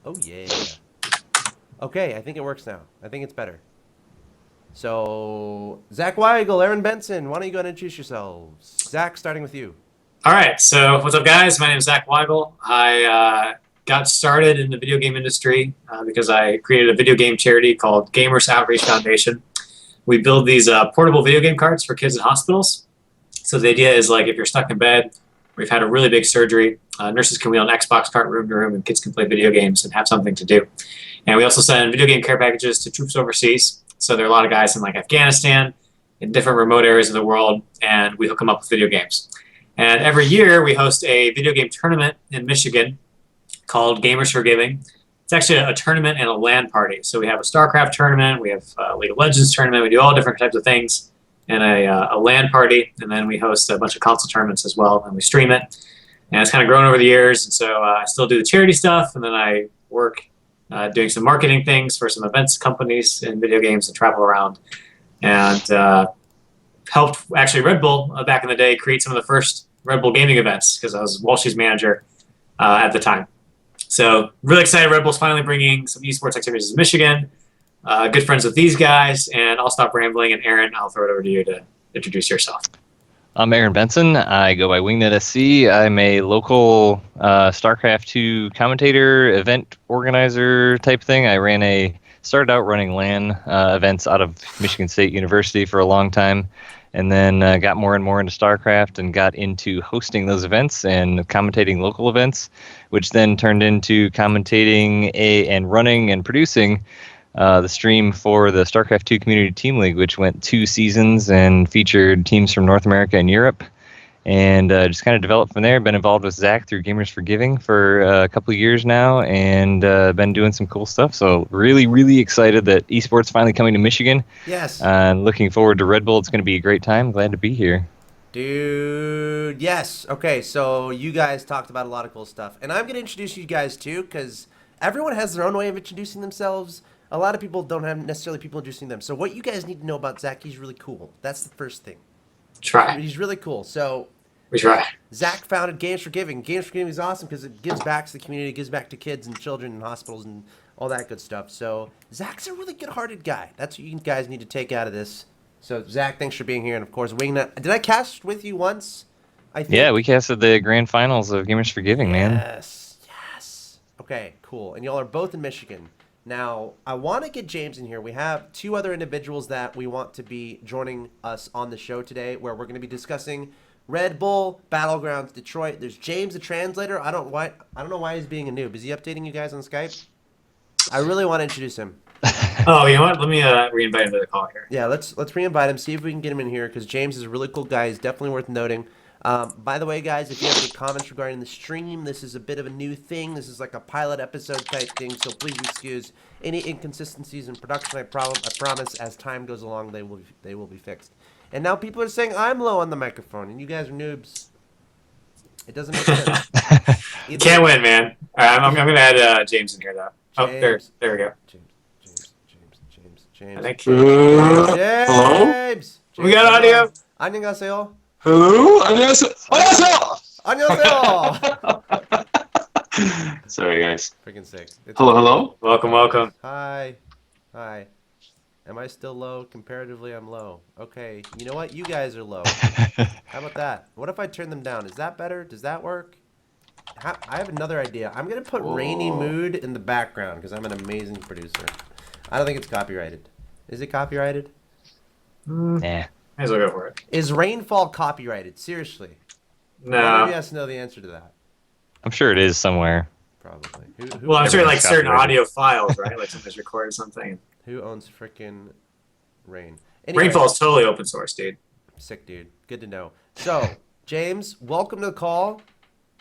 Oh, yeah. Okay, I think it works now. I think it's better. So, Zach Weigel, Aaron Benson, why don't you go and introduce yourselves? Zach, starting with you. All right, so what's up, guys? My name is Zach Weigel. I got started in the video game industry because I created a video game charity called Gamers Outreach Foundation. We build these portable video game carts for kids in hospitals. So the idea is like if you're stuck in bed, we've had a really big surgery, nurses can wheel an Xbox cart room to room, and kids can play video games and have something to do. And we also send video game care packages to troops overseas. So there are a lot of guys in like Afghanistan, in different remote areas of the world, and we hook them up with video games. And every year we host a video game tournament in Michigan called Gamers for Giving. It's actually a tournament and a LAN party. So we have a StarCraft tournament, we have a League of Legends tournament, we do all different types of things, and a LAN party, and then we host a bunch of console tournaments as well, and we stream it. And it's kind of grown over the years, and so I still do the charity stuff, and then I work doing some marketing things for some events companies in video games and travel around. And helped actually RedBull back in the day create some of the first RedBull gaming events because I was Wall Street's manager at the time. So really excited. RedBull's finally bringing some esports activities to Michigan. Good friends with these guys, and I'll stop rambling. And Aaron, I'll throw it over to you to introduce yourself. I'm Aaron Benson. I go by Wingnet SC. I'm a local StarCraft 2 commentator, event organizer type thing. Started out running LAN events out of Michigan State University for a long time, and then got more and more into StarCraft and got into hosting those events and commentating local events, which then turned into commentating and running and producing the stream for the StarCraft 2 Community Team League, which went 2 seasons and featured teams from North America and Europe, and just kind of developed from there. Been involved with Zach through Gamers for Giving for a couple of years now, and been doing some cool stuff. So really, really excited that esports finally coming to Michigan. Yes. And looking forward to Red Bull. It's going to be a great time. Glad to be here. Dude, yes. Okay, so you guys talked about a lot of cool stuff. And I'm going to introduce you guys too, because everyone has their own way of introducing themselves. A lot of people don't have necessarily people introducing them. So what you guys need to know about Zach, he's really cool. That's the first thing. Try. He's really cool. So We try. Zach founded Games for Giving. Games for Giving is awesome because it gives back to the community, it gives back to kids and children and hospitals and all that good stuff. So Zach's a really good-hearted guy. That's what you guys need to take out of this. So Zach, thanks for being here, and of course, Wingnut. Did I cast with you once? I think. Yeah, we casted the grand finals of Gamers for Giving, man. Yes, yes. Okay, cool. And y'all are both in Michigan. Now, I want to get James in here. We have 2 other individuals that we want to be joining us on the show today, where we're going to be discussing Red Bull, Battlegrounds, Detroit. There's James, the translator. I don't know why he's being a noob. Is he updating you guys on Skype? I really want to introduce him. Oh, you know what? Let me re-invite him to the call here. Yeah, let's re-invite him. See if we can get him in here because James is a really cool guy. He's definitely worth noting. By the way, guys, if you have any comments regarding the stream, this is a bit of a new thing. This is like a pilot episode type thing, so please excuse any inconsistencies in production. I promise, as time goes along, they will be fixed. And now people are saying I'm low on the microphone, and you guys are noobs. It doesn't make sense. Can't win, man. All right, I'm going to add James in here, though. Oh, there we go. James. I think. James. We got audio. 안녕하세요. Hello? 안녕하세요. 안녕하세요. Sorry, guys. Freaking sick. Hello? Welcome. Hi. Am I still low? Comparatively, I'm low. Okay. You know what? You guys are low. How about that? What if I turn them down? Is that better? Does that work? I have another idea. I'm going to put Rainy Mood in the background because I'm an amazing producer. I don't think it's copyrighted. Is it copyrighted? Nah. Might as well go for it. Is Rainfall copyrighted? Seriously. No. One of you has to know the answer to that. I'm sure it is somewhere. Probably. Well, I'm sure like Everything's certain copyrighted. audio files, right? Like somebody's recorded something. Who owns frickin' Rain? Anyway, Rainfall's totally open source, dude. sick, dude. Good to know. So, James, welcome to the call.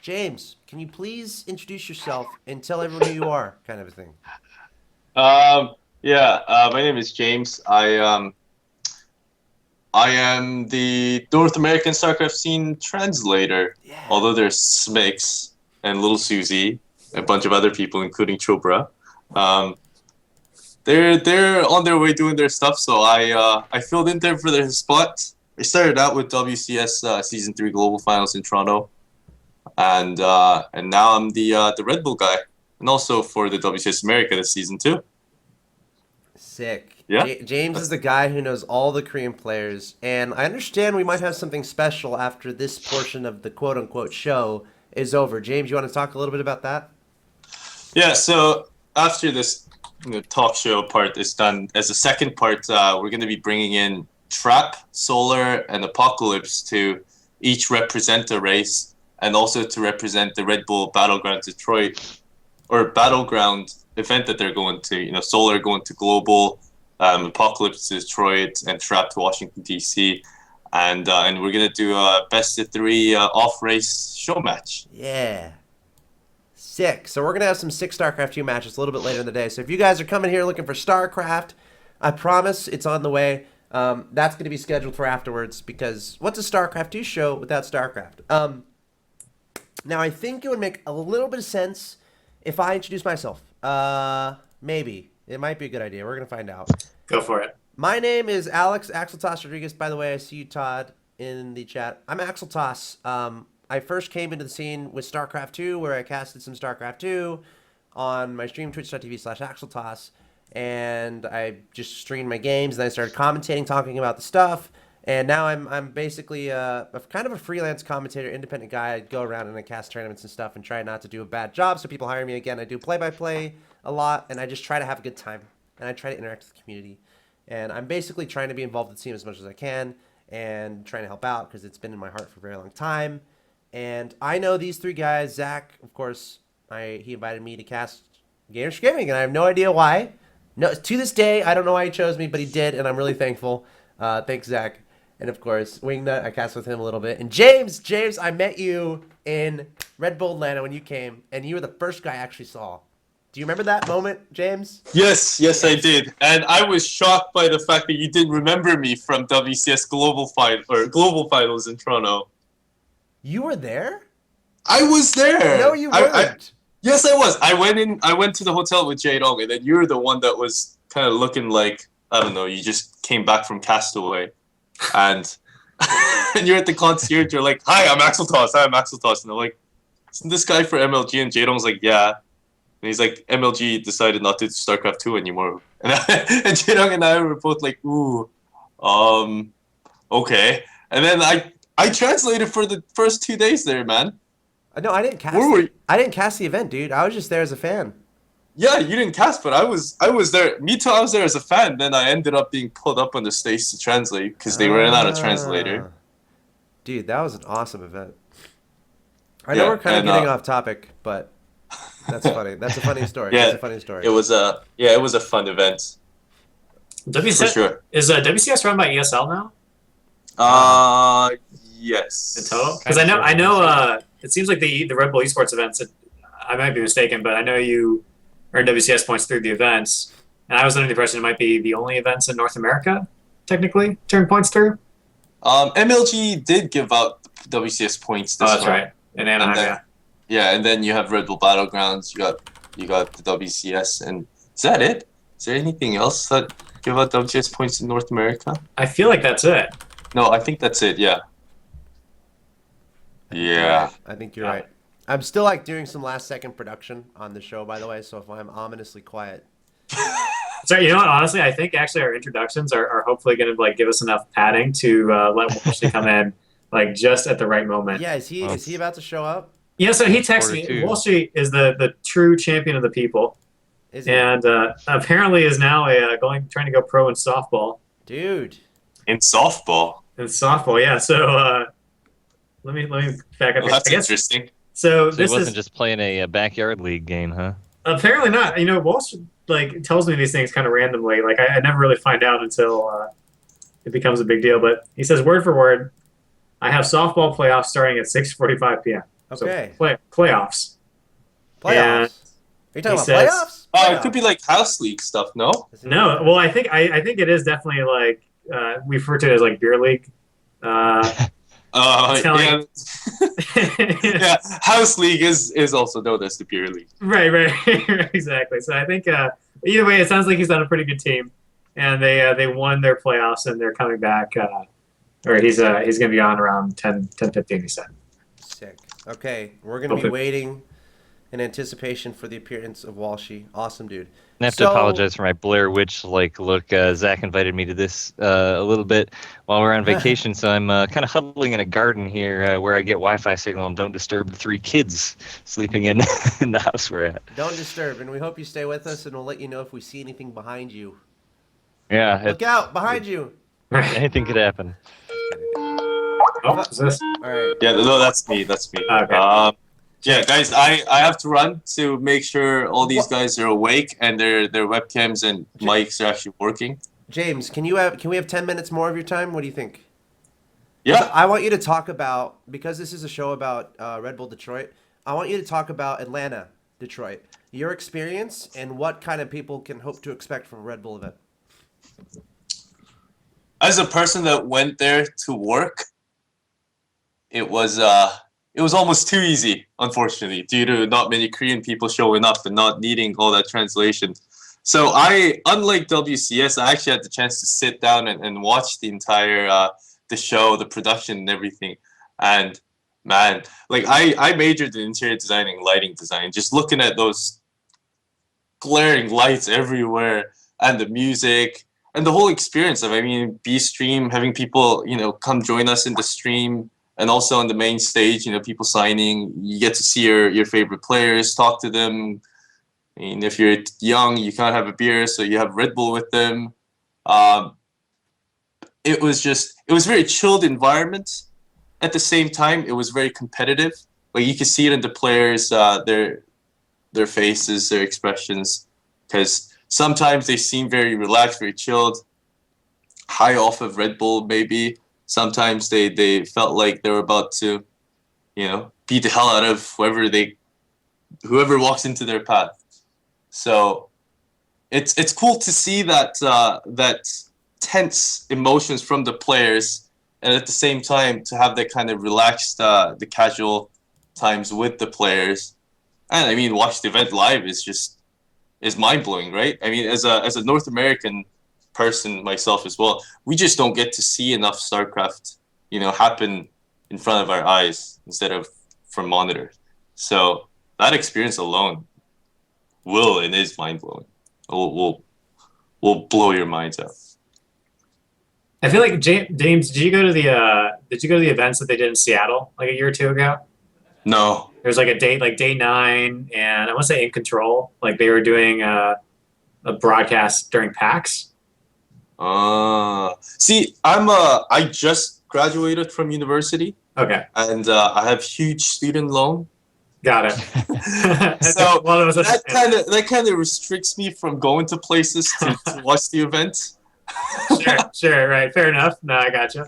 James, can you please introduce yourself and tell everyone who you are, kind of a thing? My name is James. I am the North American StarCraft scene translator. Yeah. Although there's Smix and Little Susie, a bunch of other people, including Chopra. They're on their way doing their stuff, so I filled in there for their spot. I started out with WCS Season 3 Global Finals in Toronto, and now I'm the Red Bull guy. and also for the WCS America this season too. Sick. Yeah. James is the guy who knows all the Korean players, and I understand we might have something special after this portion of the quote-unquote show is over. James, you want to talk a little bit about that? Yeah, so after this talk show part is done, as a second part, we're going to be bringing in Trap, Solar, and Apocalypse to each represent a race, and also to represent the Red Bull Battlegrounds Detroit, or Battleground event that they're going to. Solar going to Global, Apocalypse to Detroit, and Trap to Washington, D.C., and we're going to do a best-of-3 off-race show match. Yeah. Sick. So we're going to have some sick StarCraft 2 matches a little bit later in the day. So if you guys are coming here looking for StarCraft, I promise it's on the way. That's going to be scheduled for afterwards, because what's a StarCraft 2 show without StarCraft? Now, I think it would make a little bit of sense if I introduce myself. Maybe. It might be a good idea. We're going to find out. Go for it. My name is Alex Axel Toss Rodriguez. By the way, I see you, Todd, in the chat. I'm Axel Toss. I first came into the scene with StarCraft 2, where I casted some StarCraft 2 on my stream, twitch.tv/AxelToss, and I just streamed my games, and I started commentating, talking about the stuff, and now I'm basically a kind of a freelance commentator, independent guy. I go around and I cast tournaments and stuff and try not to do a bad job, so people hire me again. I do play-by-play a lot, and I just try to have a good time, and I try to interact with the community, and I'm basically trying to be involved with the team as much as I can, and trying to help out, because it's been in my heart for a very long time. And I know these three guys. Zach, of course, he invited me to cast Gamers for Gaming, and I have no idea why. No, to this day, I don't know why he chose me, but he did, and I'm really thankful. Thanks, Zach. And of course, Wingnut, I cast with him a little bit. And James, I met you in Red Bull Atlanta when you came, and you were the first guy I actually saw. Do you remember that moment, James? Yes, I did, and I was shocked by the fact that you didn't remember me from WCS Global Finals in Toronto. You were there? I was there. No, you weren't. Yes, I was. I went to the hotel with Jay Dong, and then you were the one that was kind of looking like, I don't know, you just came back from Castaway, and and you're at the concierge. You're like, "Hi, I'm Axel Toss. And they're like, "Isn't this guy for MLG?" And Jay Dong's like, "Yeah." And he's like, "MLG decided not to do StarCraft 2 anymore." And Jay Dong and I were both like, "Ooh, okay." And then I translated for the first 2 days there, man. No, I didn't cast. I didn't cast the event, dude. I was just there as a fan. Yeah, you didn't cast, but I was there. Me too. I was there as a fan. Then I ended up being pulled up on the stage to translate because they ran out of translator. Dude, that was an awesome event. I know we're kind of getting off topic, but that's funny. That's a funny story. Yeah, that's a funny story. It was a fun event. WCS, for sure. Is WCS run by ESL now? Yes. In total? Because I know. It seems like the Red Bull Esports events. I might be mistaken, but I know you earn WCS points through the events, and I was under the impression it might be the only events in North America, technically, turn points through. MLG did give out WCS points this that's time. right. In Anaheim, yeah, and then you have Red Bull Battlegrounds. You got the WCS, and is that it? Is there anything else that give out WCS points in North America? I feel like that's it. No, I think that's it. Yeah. Yeah. I think you're right. I'm still doing some last second production on the show, by the way. So if I'm ominously quiet. So you know what? Honestly, I think actually our introductions are hopefully going to give us enough padding to let Walshy come in just at the right moment. Yeah, is he about to show up? Yeah, so he texted me. Walshy is the true champion of the people, and apparently is now trying to go pro in softball. Dude. In softball. In softball, yeah. So let me back up. Well, that's interesting. So he this wasn't just playing a backyard league game, huh? Apparently not. You know, Walsh tells me these things kind of randomly. I never really find out until it becomes a big deal. But he says word for word, I have softball playoffs starting at 6:45 p.m. Okay. So playoffs. Playoffs. Are you talking about playoffs? It could be like house league stuff. No. No. Well, I think it is definitely we refer to it as beer league. Yeah. Yeah, house league is also known as the beer league. Right, exactly. So I think either way, it sounds like he's on a pretty good team, and they won their playoffs, and they're coming back. Or he's going to be on around 10:15. He said. Sick. Okay, we're going to be waiting in anticipation for the appearance of Walshy. Awesome, dude. I have to apologize for my Blair Witch like look. Zach invited me to this a little bit while we're on vacation, so I'm kind of huddling in a garden here where I get Wi-Fi signal and don't disturb the 3 kids sleeping in in the house we're at. Don't disturb, and we hope you stay with us, and we'll let you know if we see anything behind you. Yeah, Look out behind you. anything could happen. Oh, is this? All right. Yeah, no, that's me. That's me. Okay. Yeah, guys, I have to run to make sure all these guys are awake and their webcams and mics are actually working. James, can we have 10 minutes more of your time? What do you think? Yeah. I want you to talk about, because this is a show about Red Bull Detroit, I want you to talk about Atlanta, Detroit, your experience and what kind of people can hope to expect from a Red Bull event. As a person that went there to work, it was almost too easy, unfortunately, due to not many Korean people showing up and not needing all that translation. So unlike WCS, I actually had the chance to sit down and watch the entire the show, the production and everything. And man, like I majored in interior design and lighting design. Just looking at those glaring lights everywhere and the music and the whole experience of, B-Stream, having people, come join us in the stream. And also on the main stage, people signing, you get to see your favorite players, talk to them. If you're young, you can't have a beer, so you have Red Bull with them. It was a very chilled environment. At the same time, it was very competitive. Like you could see it in the players, their faces, their expressions, because sometimes they seem very relaxed, very chilled, high off of Red Bull maybe. Sometimes they felt like they were about to, beat the hell out of whoever walks into their path. So it's cool to see that tense emotions from the players, and at the same time to have that kind of relaxed, the casual times with the players. And watch the event live is mind blowing, right? As a North American person myself as well, we just don't get to see enough StarCraft happen in front of our eyes instead of from monitors. So that experience alone will and is mind-blowing. Will blow your minds out. I feel like James, did you go to the events that they did in Seattle like a year or two ago? No. There was like a date, like day 9, and I want to say In Control, like they were doing a broadcast during PAX. See, I just graduated from university. Okay. And I have huge student loan. Got it. So that kind of restricts me from going to places to watch the event. Sure, right. Fair enough. No, I gotcha.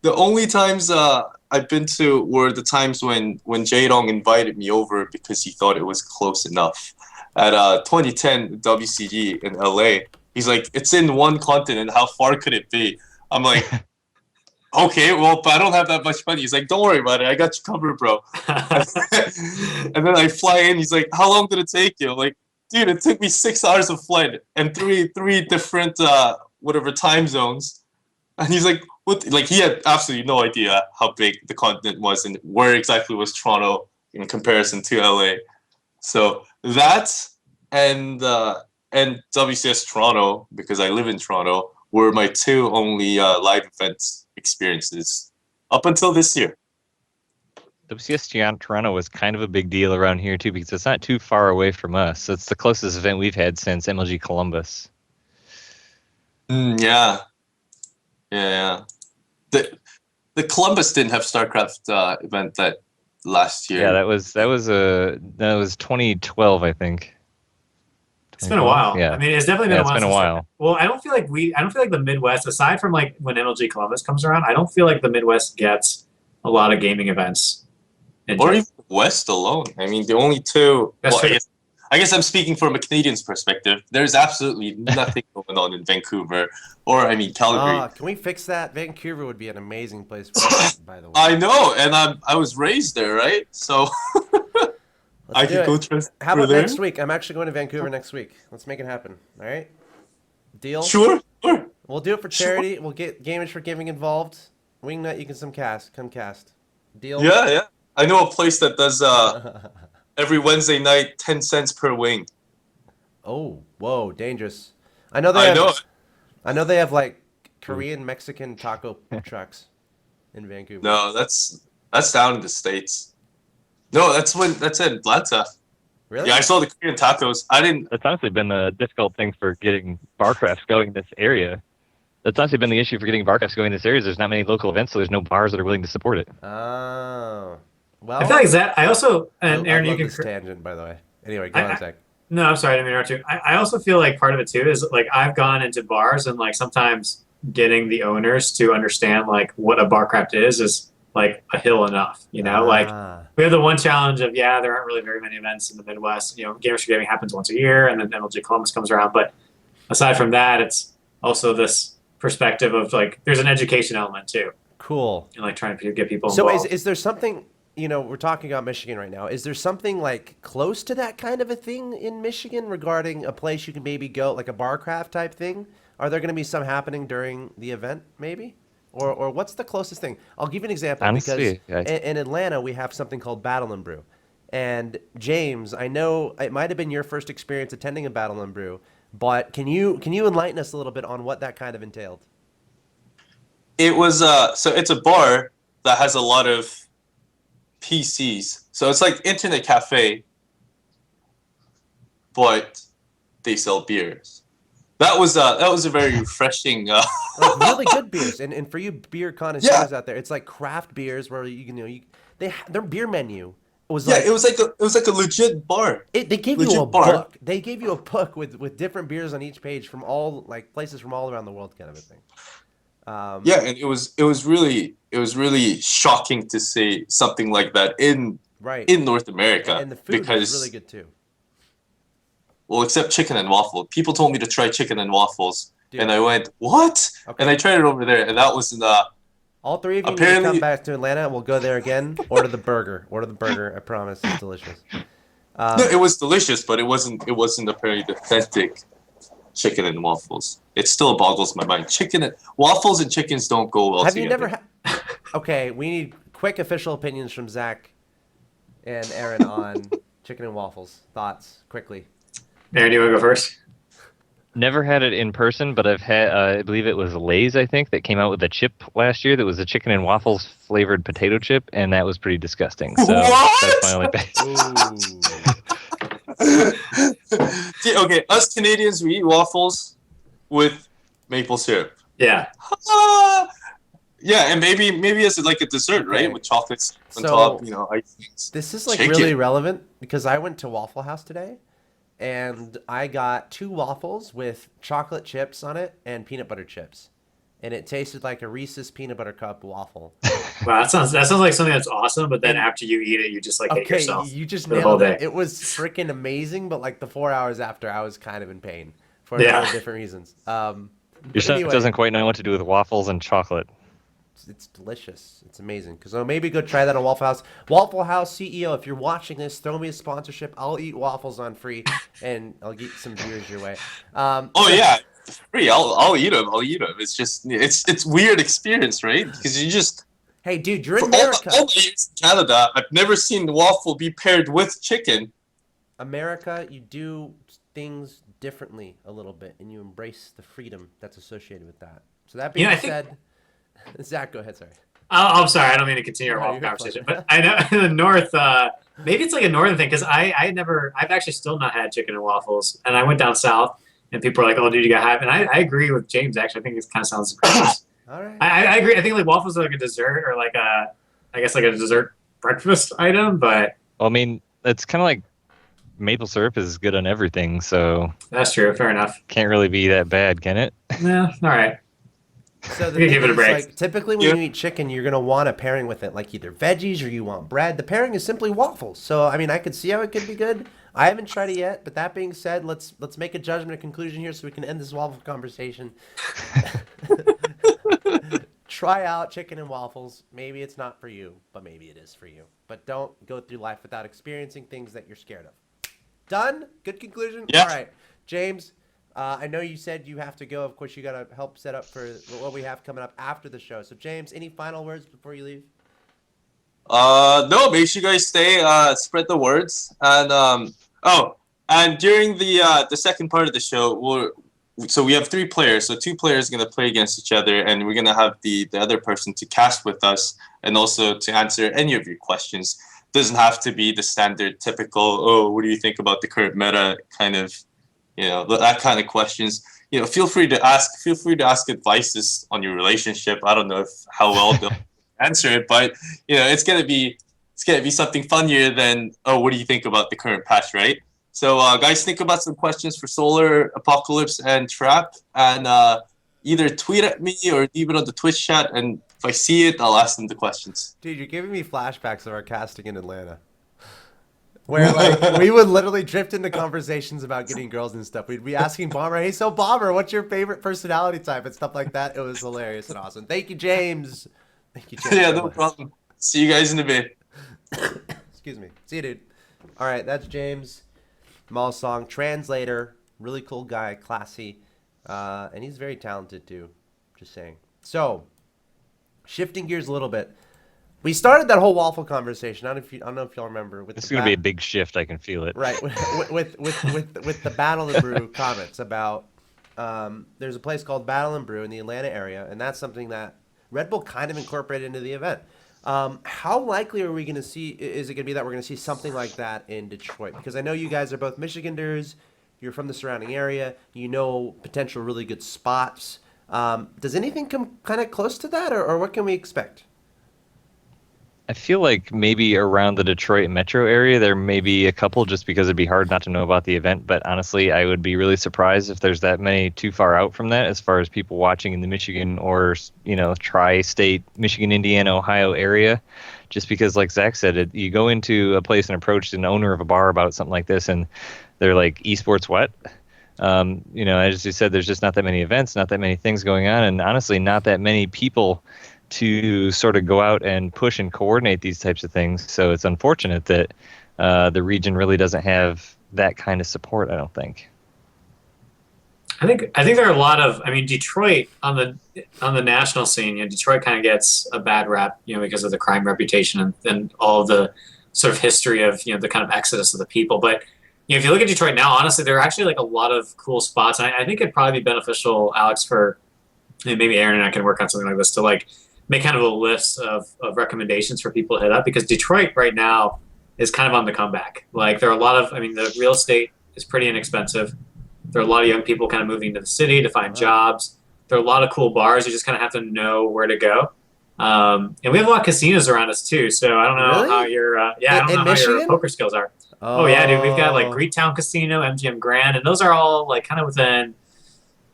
The only times I've been to were the times when Jae-dong invited me over because he thought it was close enough. At 2010 WCG in LA, he's like, it's in one continent. How far could it be? I'm like, okay, well, but I don't have that much money. He's like, don't worry about it. I got you covered, bro. And then I fly in. He's like, how long did it take you? I'm like, dude, it took me 6 hours of flight and three different whatever time zones. And he's like, what? Like, he had absolutely no idea how big the continent was and where exactly was Toronto in comparison to LA. So that and WCS Toronto, because I live in Toronto, were my 2 only live events experiences up until this year. WCS Toronto was kind of a big deal around here too because it's not too far away from us. It's the closest event we've had since MLG Columbus. Yeah. The Columbus didn't have StarCraft event that last year. Yeah, that was 2012, I think. It's been a while. Yeah. It's definitely been a while. It's been a while. Well, I don't feel like the Midwest, aside from like when MLG Columbus comes around, I don't feel like the Midwest gets a lot of gaming events. Or even West alone. The only 2. That's true. I guess I'm speaking from a Canadian's perspective. There's absolutely nothing going on in Vancouver or Calgary. Can we fix that? Vancouver would be an amazing place for that, by the way. I know, and I was raised there, right? So I could go try. How about next week? I'm actually going to Vancouver next week. Let's make it happen. All right? Deal? Sure. We'll do it for charity. Sure. We'll get Gamers for Giving involved. Wingnut, you can come cast. Deal? Yeah. I know a place that does every Wednesday night, 10 cents per wing. Oh, whoa, dangerous. I know they I have. know. I know they have like Korean Mexican taco trucks in Vancouver. No, that's down in the States. No, that's in Atlanta. Really? Yeah, I saw the Korean tacos. I didn't. That's honestly been the difficult thing for getting bar crafts going in this area. That's honestly been the issue for getting bar crafts going in this area. There's not many local events, so there's no bars that are willing to support it. Oh. Well, I feel like Zach. I also and I Aaron, you love can. this tangent, by the way. Anyway, go on, Zach. No, I'm sorry, I didn't mean to interrupt you. I also feel like part of it too is like I've gone into bars and like sometimes getting the owners to understand like what a bar craft is like a hill enough. You know, like we have the one challenge of there aren't really very many events in the Midwest. You know, Gamers for Gaming happens once a year, and then MLG Columbus comes around. But aside from that, it's also this perspective of like there's an education element too. Cool. And like trying to get people So involved. is there something, you know, we're talking about Michigan right now. Is there something like close to that kind of a thing in Michigan regarding a place you can maybe go, like a bar craft type thing? Are there going to be some happening during the event, maybe? Or what's the closest thing? I'll give you an example. Honestly, because in Atlanta, we have something called Battle and Brew. And James, I know it might have been your first experience attending a Battle and Brew, but can you enlighten us a little bit on what that kind of entailed? It was so it's a bar that has a lot of PCs. So it's like internet cafe, but they sell beers. That was a very refreshing. Like really good beers, and for you beer connoisseurs out there, it's like craft beers where their beer menu was like it was like a legit bar. they gave legit you a bar. book. They gave you a book with different beers on each page from all like places from all around the world, kind of a thing. And it was really shocking to see something like that in North America, and the food because was really good too. Well, except chicken and waffle. People told me to try chicken and waffles, Dude. and I went, "What?" Okay. And I tried it over there, and that was All three of you need to apparently- come back to Atlanta, and we'll go there again. Order the burger. I promise, it's delicious. no, it was delicious, but it wasn't apparently the authentic chicken and waffles. It still boggles my mind. Waffles and chickens don't go well Have together. you never? Okay, we need quick official opinions from Zach and Aaron on chicken and waffles. Thoughts, quickly. Aaron, you want to go first? Never had it in person, but I've had, I believe it was Lay's, I think, that came out with a chip last year that was a chicken and waffles flavored potato chip, and that was pretty disgusting. So What? that's my only bad. Ooh. Okay, us Canadians, we eat waffles with maple syrup. Yeah. Yeah, and maybe as like a dessert, right? Okay. With chocolates on So, top, icings. This is like Chicken. really relevant because I went to Waffle House today, and I got 2 waffles with chocolate chips on it and peanut butter chips, and it tasted like a Reese's peanut butter cup waffle. Wow, that sounds like something that's awesome. But then after you eat it, you just like hate Okay, yourself. you just for the whole nailed it. day. It was freaking amazing, but like the 4 hours after, I was kind of in pain for Yeah. a lot of different reasons. Your But son anyway, doesn't quite know what to do with waffles and chocolate. it's delicious. It's amazing. So maybe go try that on Waffle House. Waffle House CEO, if you're watching this, throw me a sponsorship. I'll eat waffles on free, and I'll get some beers your way. Yeah, free. I'll eat them. It's just it's weird experience, right? Because you just Hey, dude, you're in for America. all my years in Canada, I've never seen waffle be paired with chicken. America, you do things differently a little bit, and you embrace the freedom that's associated with that. So that being I think- said, Zach, go ahead. Sorry. I'm sorry, I don't mean to continue our No, waffle you're conversation, fine. but I know in the north, maybe it's like a northern thing because I've actually still not had chicken and waffles, and I went down south, and people are like, "Oh, dude, you got to have," and I agree with James. Actually, I think it kind of sounds gross. All right. I agree. I think like waffles are like a dessert or like I guess like a dessert breakfast item, but Well, I mean, it's kind of like maple syrup is good on everything, so that's true. Fair enough. can't really be that bad, can it? Yeah. All right. So the We can thing give it a is, break. like, typically when you eat chicken, you're gonna want a pairing with it, like either veggies or you want bread. The pairing is simply waffles. So I mean, I could see how it could be good. I haven't tried it yet, but that being said, let's make a judgment and conclusion here so we can end this waffle conversation. Try out chicken and waffles. Maybe it's not for you, but maybe it is for you. But don't go through life without experiencing things that you're scared of. Done? Good conclusion? Yeah. All right. James, I know you said you have to go. Of course, you got to help set up for what we have coming up after the show. So, James, any final words before you leave? No, make sure you guys stay. Spread the words, and and during the second part of the show, so we have 3 players. So 2 players are gonna play against each other, and we're gonna have the other person to cast with us, and also to answer any of your questions. Doesn't have to be the standard, typical. Oh, what do you think about the current meta? Kind of, that kind of questions. Feel free to ask. Feel free to ask advices on your relationship. I don't know how well they'll answer it, but it's gonna be something funnier than, oh, what do you think about the current patch, right? So guys, think about some questions for Solar, Apocalypse, and Trap, and either tweet at me or leave it on the Twitch chat, and if I see it, I'll ask them the questions. Dude, you're giving me flashbacks of our casting in Atlanta. Where like we would literally drift into conversations about getting girls and stuff. We'd be asking Bomber, "Hey, so Bomber, what's your favorite personality type?" and stuff like that. It was hilarious and awesome. Thank you, James. Thank you, James. Yeah, no problem. See you guys in a bit. Excuse me. See you, dude. All right, that's James. Malsong, translator, really cool guy, classy, and he's very talented too. Just saying. So, shifting gears a little bit. We started that whole waffle conversation. I don't know if y'all remember. With It's going to be a big shift. I can feel it. Right, with the Battle and Brew comments about there's a place called Battle and Brew in the Atlanta area, and that's something that Red Bull kind of incorporated into the event. How likely are we going to see? Is it going to be that we're going to see something like that in Detroit? Because I know you guys are both Michiganders. You're from the surrounding area. You know potential really good spots. Does anything come kind of close to that, or what can we expect? I feel like maybe around the Detroit metro area, there may be a couple just because it'd be hard not to know about the event. But honestly, I would be really surprised if there's that many too far out from that as far as people watching in the Michigan or, tri-state, Michigan, Indiana, Ohio area. Just because, like Zach said, you go into a place and approach an owner of a bar about something like this, and they're like, esports what? As you said, there's just not that many events, not that many things going on, and honestly, not that many people to sort of go out and push and coordinate these types of things. So it's unfortunate that the region really doesn't have that kind of support, I don't think. I think there are a lot of, Detroit on the national scene, Detroit kind of gets a bad rap, because of the crime reputation and all of the sort of history of, the kind of exodus of the people. But if you look at Detroit now, honestly, there are actually like a lot of cool spots. And I think it'd probably be beneficial, Alex, for maybe Aaron and I can work on something like this to like make kind of a list of recommendations for people to hit up, because Detroit right now is kind of on the comeback. Like there are a lot of, the real estate is pretty inexpensive. There are a lot of young people kind of moving to the city to find jobs. There are a lot of cool bars. You just kind of have to know where to go. And we have a lot of casinos around us too. So I don't know how your, I don't know how your poker skills are. Oh yeah, dude. We've got like Greektown Casino, MGM Grand, and those are all like kind of within,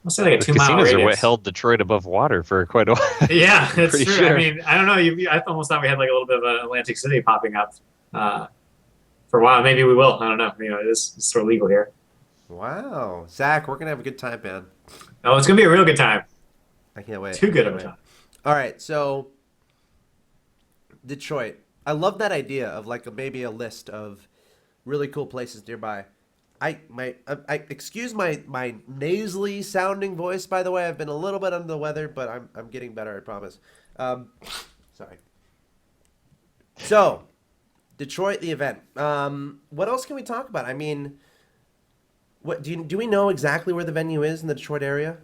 I'll say like a 2 mile radius. Casinos are what held Detroit above water for quite a while. Yeah, that's true. Sure. I don't know. I almost thought we had like a little bit of an Atlantic City popping up for a while. Maybe we will. I don't know. It's sort of legal here. Wow, Zach, we're gonna have a good time, man. Oh, it's gonna be a real good time. I can't wait. Too good of a time. All right, so Detroit. I love that idea of like maybe a list of really cool places nearby. I excuse my nasally sounding voice, by the way. I've been a little bit under the weather, but I'm getting better, I promise. Sorry. So, Detroit, the event. What else can we talk about? What do we know exactly where the venue is in the Detroit area?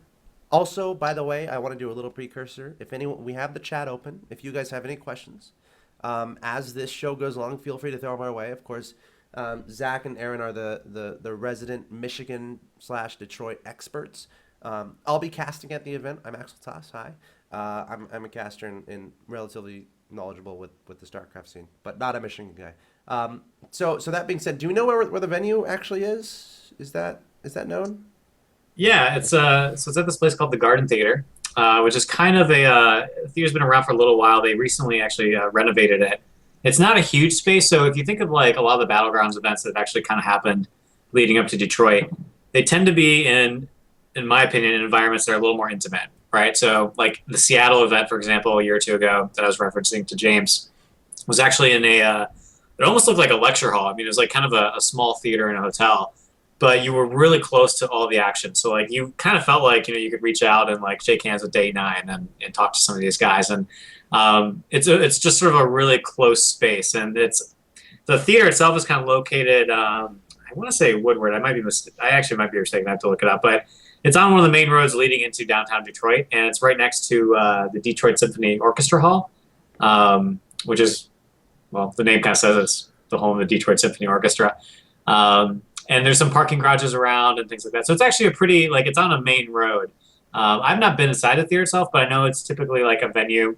Also, by the way, I want to do a little precursor. If anyone, we have the chat open. If you guys have any questions, as this show goes along, feel free to throw them our way. Of course, Zach and Aaron are the resident Michigan/Detroit experts. I'll be casting at the event. I'm Axel Toss. Hi. I'm a caster and relatively knowledgeable with the StarCraft scene, but not a Michigan guy. So that being said, do we know where the venue actually is? Is that known? Yeah, it's at this place called the Garden Theater, which is kind of a theater's been around for a little while. They recently actually renovated it. It's not a huge space, so if you think of like a lot of the Battlegrounds events that have actually kind of happened leading up to Detroit, they tend to be in my opinion, in environments that are a little more intimate, right? So like the Seattle event, for example, a year or two ago that I was referencing to James, was actually in it almost looked like a lecture hall. It was like kind of a small theater in a hotel. but you were really close to all the action. So like you kind of felt like you could reach out and like shake hands with Day 9 and talk to some of these guys, and it's just sort of a really close space, and the theater itself is kind of located. I want to say Woodward. I actually might be mistaken. I have to look it up, but it's on one of the main roads leading into downtown Detroit, and it's right next to the Detroit Symphony Orchestra Hall, which is, well, the name kind of says it's the home of the Detroit Symphony Orchestra. And there's some parking garages around and things like that. So it's actually a pretty, like, it's on a main road. I've not been inside the theater itself, but I know it's typically like a venue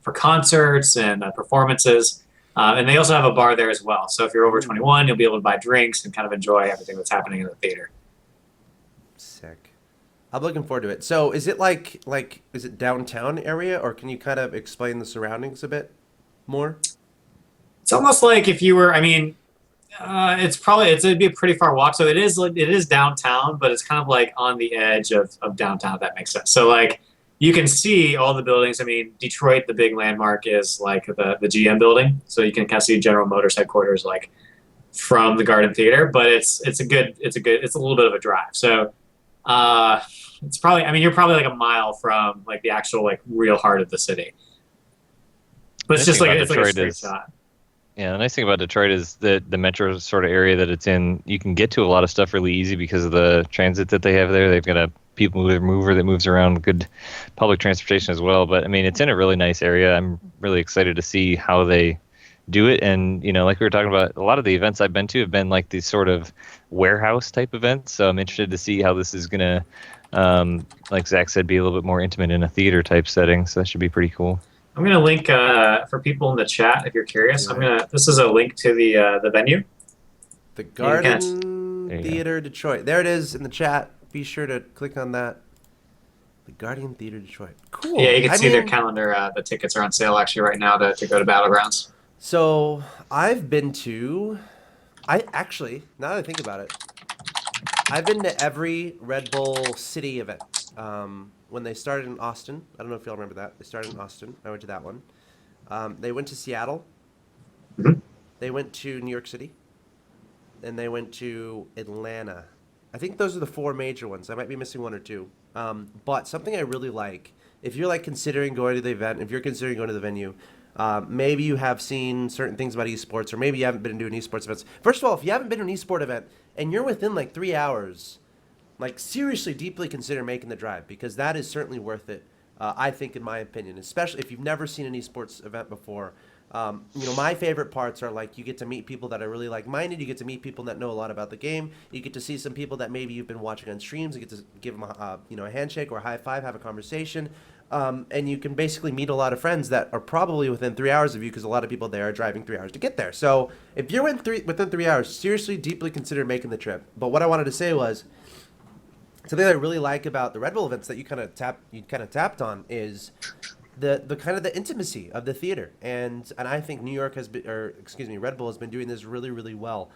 for concerts and performances. And they also have a bar there as well. So if you're over 21, you'll be able to buy drinks and kind of enjoy everything that's happening in the theater. Sick. I'm looking forward to it. So is it like is it downtown area, or can you kind of explain the surroundings a bit more? It's almost like if you were, I mean, it'd be a pretty far walk. So it is downtown, but it's kind of like on the edge of downtown, if that makes sense. So like you can see all the buildings. I mean, Detroit, the big landmark is like the GM building. So you can kind of see General Motors headquarters like from the Garden Theater, but it's a little bit of a drive. So it's probably, I mean, you're probably like a mile from like the actual like real heart of the city. But it's just like it's like a straight shot. Yeah, the nice thing about Detroit is the metro sort of area that it's in, you can get to a lot of stuff really easy because of the transit that they have there. They've got a people mover that moves around, good public transportation as well. But I mean, it's in a really nice area. I'm really excited to see how they do it. And, like we were talking about, a lot of the events I've been to have been like these sort of warehouse type events. So I'm interested to see how this is going to, like Zach said, be a little bit more intimate in a theater type setting. So that should be pretty cool. I'm going to link for people in the chat if you're curious. This is a link to the venue. The Garden Theater Detroit. There it is in the chat. Be sure to click on that. The Guardian Theater Detroit. Cool. Yeah, you can see their calendar. The tickets are on sale actually right now to go to Battlegrounds. So I've been to, now that I think about it, I've been to every Red Bull City event. When they started in Austin, I don't know if y'all remember that. They started in Austin. I went to that one. They went to Seattle. Mm-hmm. They went to New York City. And they went to Atlanta. I think those are the 4 major ones. I might be missing 1 or 2. But something I really like, if you're like considering going to the event, if you're considering going to the venue, maybe you have seen certain things about esports, or maybe you haven't been to an esports events. First of all, if you haven't been to an esport event and you're within like 3 hours, like seriously, deeply consider making the drive, because that is certainly worth it. I think, in my opinion, especially if you've never seen an esports event before. My favorite parts are like you get to meet people that are really like-minded. You get to meet people that know a lot about the game. You get to see some people that maybe you've been watching on streams. You get to give them a handshake or a high five, have a conversation. And you can basically meet a lot of friends that are probably within 3 hours of you, because a lot of people there are driving 3 hours to get there. So if you're within 3 hours, seriously, deeply consider making the trip. But what I wanted to say was, something that I really like about the Red Bull events that you kind of tapped on is the kind of the intimacy of the theater, and I think Red Bull has been doing this really, really well,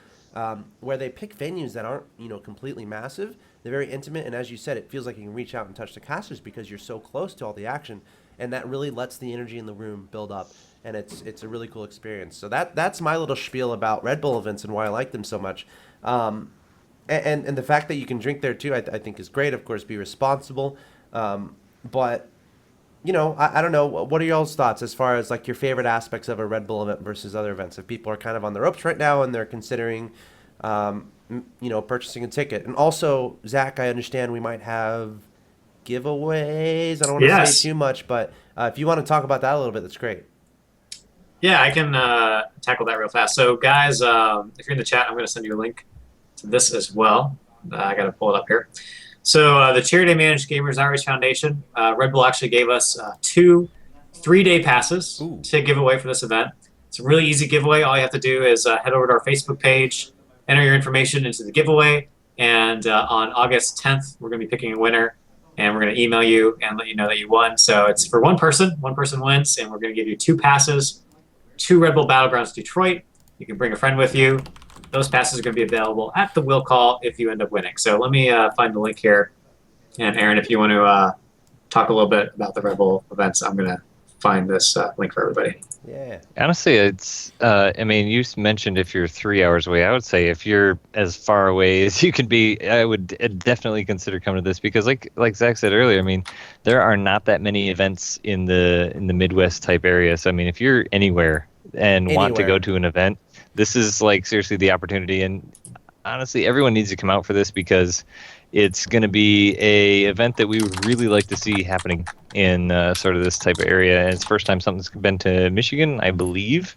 where they pick venues that aren't completely massive. They're very intimate, and as you said, it feels like you can reach out and touch the casters because you're so close to all the action, and that really lets the energy in the room build up, and it's a really cool experience. So that's my little spiel about Red Bull events and why I like them so much. And the fact that you can drink there too, I think is great. Of course, be responsible. But, I don't know. What are y'all's thoughts as far as like your favorite aspects of a Red Bull event versus other events? If people are kind of on the ropes right now and they're considering, purchasing a ticket. And also, Zach, I understand we might have giveaways. I don't want to say too much, but if you want to talk about that a little bit, that's great. Yeah, I can tackle that real fast. So, guys, if you're in the chat, I'm going to send you a link to this as well. I got to pull it up here. So the charity managed Gamers Outreach Foundation, Red Bull actually gave us 2 3-day passes to give away for this event. It's a really easy giveaway. All you have to do is head over to our Facebook page, enter your information into the giveaway, and on August 10th, we're going to be picking a winner, and we're going to email you and let you know that you won. So it's for one person wins, and we're going to give you 2 passes to Red Bull Battlegrounds Detroit. You can bring a friend with you. Those passes are going to be available at the will call if you end up winning. So let me find the link here. And Aaron, if you want to talk a little bit about the Red Bull events, I'm going to find this link for everybody. Yeah. Honestly, it's. I mean, you mentioned if you're 3 hours away. I would say if you're as far away as you can be, I would definitely consider coming to this because, like Zach said earlier, I mean, there are not that many events in the Midwest type area. So I mean, if you're anywhere and want to Anywhere. go to an event, this is like seriously the opportunity. And honestly, everyone needs to come out for this because it's going to be a event that we would really like to see happening in sort of this type of area. And it's the first time something's been to Michigan, I believe.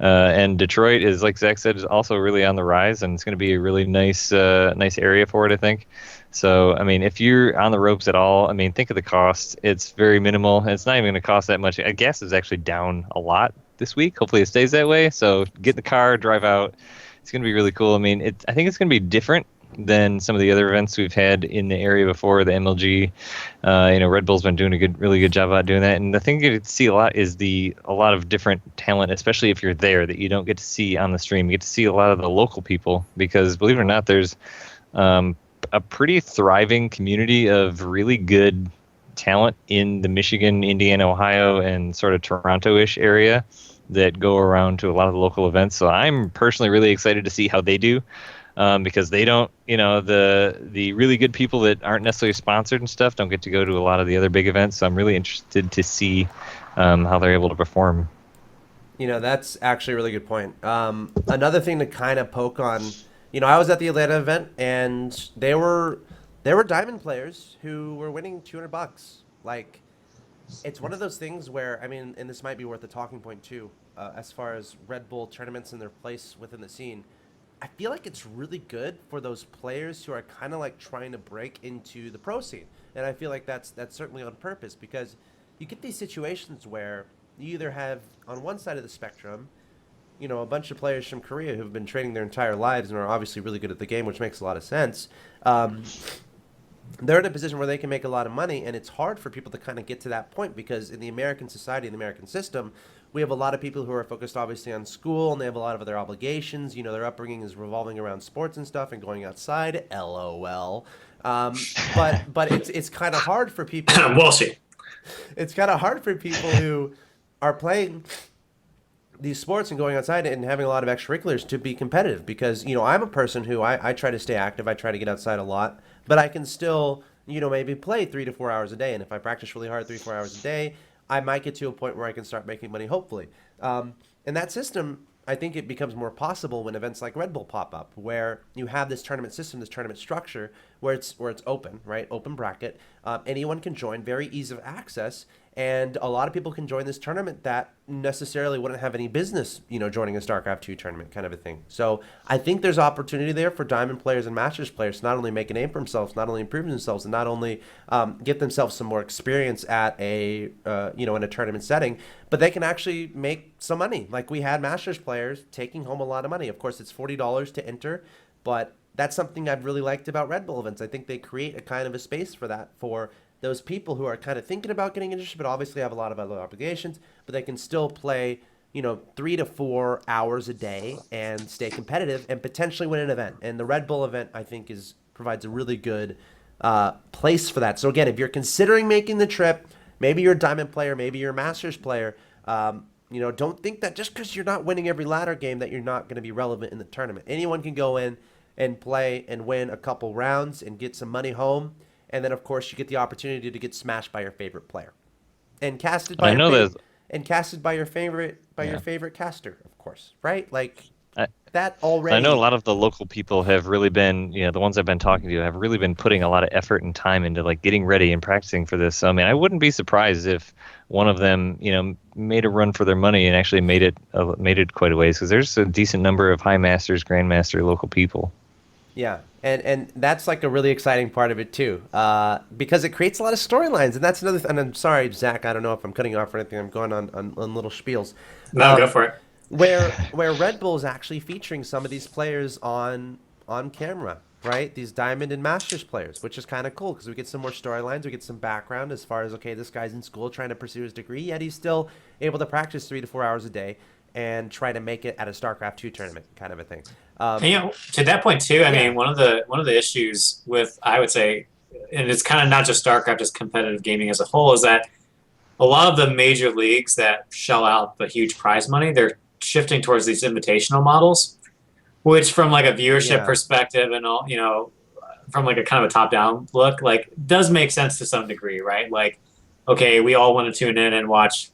And Detroit is, like Zach said, is also really on the rise, and it's going to be a really nice area for it, I think. So, I mean, if you're on the ropes at all, I mean, think of the cost. It's very minimal. It's not even going to cost that much. Gas is actually down a lot this week. Hopefully it stays that way. So get in the car, drive out. It's going to be really cool. I mean, I think it's going to be different than some of the other events we've had in the area before, the MLG. Red Bull's been doing a really good job about doing that. And the thing you get to see a lot is a lot of different talent, especially if you're there, that you don't get to see on the stream. You get to see a lot of the local people because, believe it or not, there's a pretty thriving community of really good talent in the Michigan, Indiana, Ohio, and sort of Toronto-ish area that go around to a lot of the local events. So I'm personally really excited to see how they do. Because they don't, the really good people that aren't necessarily sponsored and stuff don't get to go to a lot of the other big events. So I'm really interested to see how they're able to perform. That's actually a really good point. Another thing to kind of poke on, I was at the Atlanta event and there were diamond players who were winning $200. Like, it's one of those things where, I mean, and this might be worth a talking point too, as far as Red Bull tournaments and their place within the scene. I feel like it's really good for those players who are kind of like trying to break into the pro scene. And I feel like that's certainly on purpose because you get these situations where you either have on one side of the spectrum, a bunch of players from Korea who've been training their entire lives and are obviously really good at the game, which makes a lot of sense. They're in a position where they can make a lot of money, and it's hard for people to kind of get to that point because in the American society, in the American system, we have a lot of people who are focused obviously on school, and they have a lot of other obligations. Their upbringing is revolving around sports and stuff and going outside. LOL. But it's kind of hard for people. We'll see. It's kind of hard for people who are playing these sports and going outside and having a lot of extracurriculars to be competitive because, I'm a person who I try to stay active. I try to get outside a lot, but I can still, maybe play 3 to 4 hours a day. And if I practice really hard 3 to 4 hours a day, I might get to a point where I can start making money, hopefully. And that system, I think it becomes more possible when events like Red Bull pop up, where you have this tournament system, this tournament structure, where it's open, right? Open bracket. Anyone can join, very ease of access. And a lot of people can join this tournament that necessarily wouldn't have any business, joining a StarCraft 2 tournament kind of a thing. So I think there's opportunity there for Diamond players and Masters players to not only make a name for themselves, not only improve themselves, and not only get themselves some more experience at in a tournament setting, but they can actually make some money. Like we had Masters players taking home a lot of money. Of course, it's $40 to enter, but that's something I've really liked about Red Bull events. I think they create a kind of a space for that, for those people who are kind of thinking about getting interested, but obviously have a lot of other obligations, but they can still play, 3 to 4 hours a day and stay competitive and potentially win an event. And the Red Bull event, I think, provides a really good place for that. So again, if you're considering making the trip, maybe you're a Diamond player, maybe you're a Masters player, don't think that just because you're not winning every ladder game that you're not going to be relevant in the tournament. Anyone can go in and play and win a couple rounds and get some money home. And then, of course, you get the opportunity to get smashed by your favorite player, and casted by your favorite caster, of course, right? Like that already. I know a lot of the local people have really been, the ones I've been talking to have really been putting a lot of effort and time into like getting ready and practicing for this. So I mean, I wouldn't be surprised if one of them, made a run for their money and actually made it quite a ways because there's a decent number of high masters, grandmaster local people. Yeah. And that's like a really exciting part of it too, because it creates a lot of storylines, and that's another. And I'm sorry, Zach, I don't know if I'm cutting you off or anything. I'm going on little spiels. No, go for it. Where Red Bull is actually featuring some of these players on camera, right? These Diamond and Masters players, which is kind of cool because we get some more storylines, we get some background as far as, okay, this guy's in school trying to pursue his degree, yet he's still able to practice 3 to 4 hours a day and try to make it at a StarCraft 2 tournament, kind of a thing. And, to that point too, I mean, one of the issues with, I would say, and it's kind of not just StarCraft, just competitive gaming as a whole, is that a lot of the major leagues that shell out the huge prize money, they're shifting towards these invitational models, which from like a viewership Yeah. perspective and all, from like a kind of a top down look, like does make sense to some degree, right? Like, okay, we all want to tune in and watch,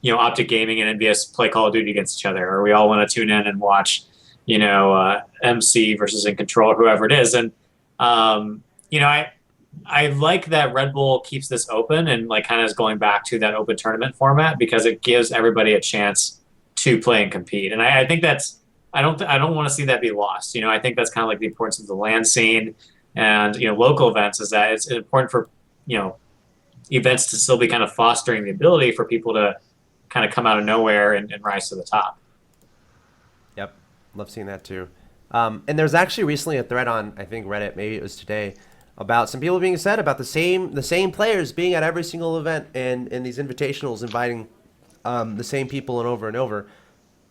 Optic Gaming and NBS play Call of Duty against each other, or we all want to tune in and watch, MC versus In Control or whoever it is. And, I like that Red Bull keeps this open and like kind of is going back to that open tournament format because it gives everybody a chance to play and compete. And I think that's I don't want to see that be lost. I think that's kind of like the importance of the LAN scene and local events is that it's important for events to still be kind of fostering the ability for people to kind of come out of nowhere and rise to the top. Yep, love seeing that too. And there's actually recently a thread on, I think, Reddit, maybe it was today, about some people being said about the same players being at every single event and these invitationals inviting the same people and over.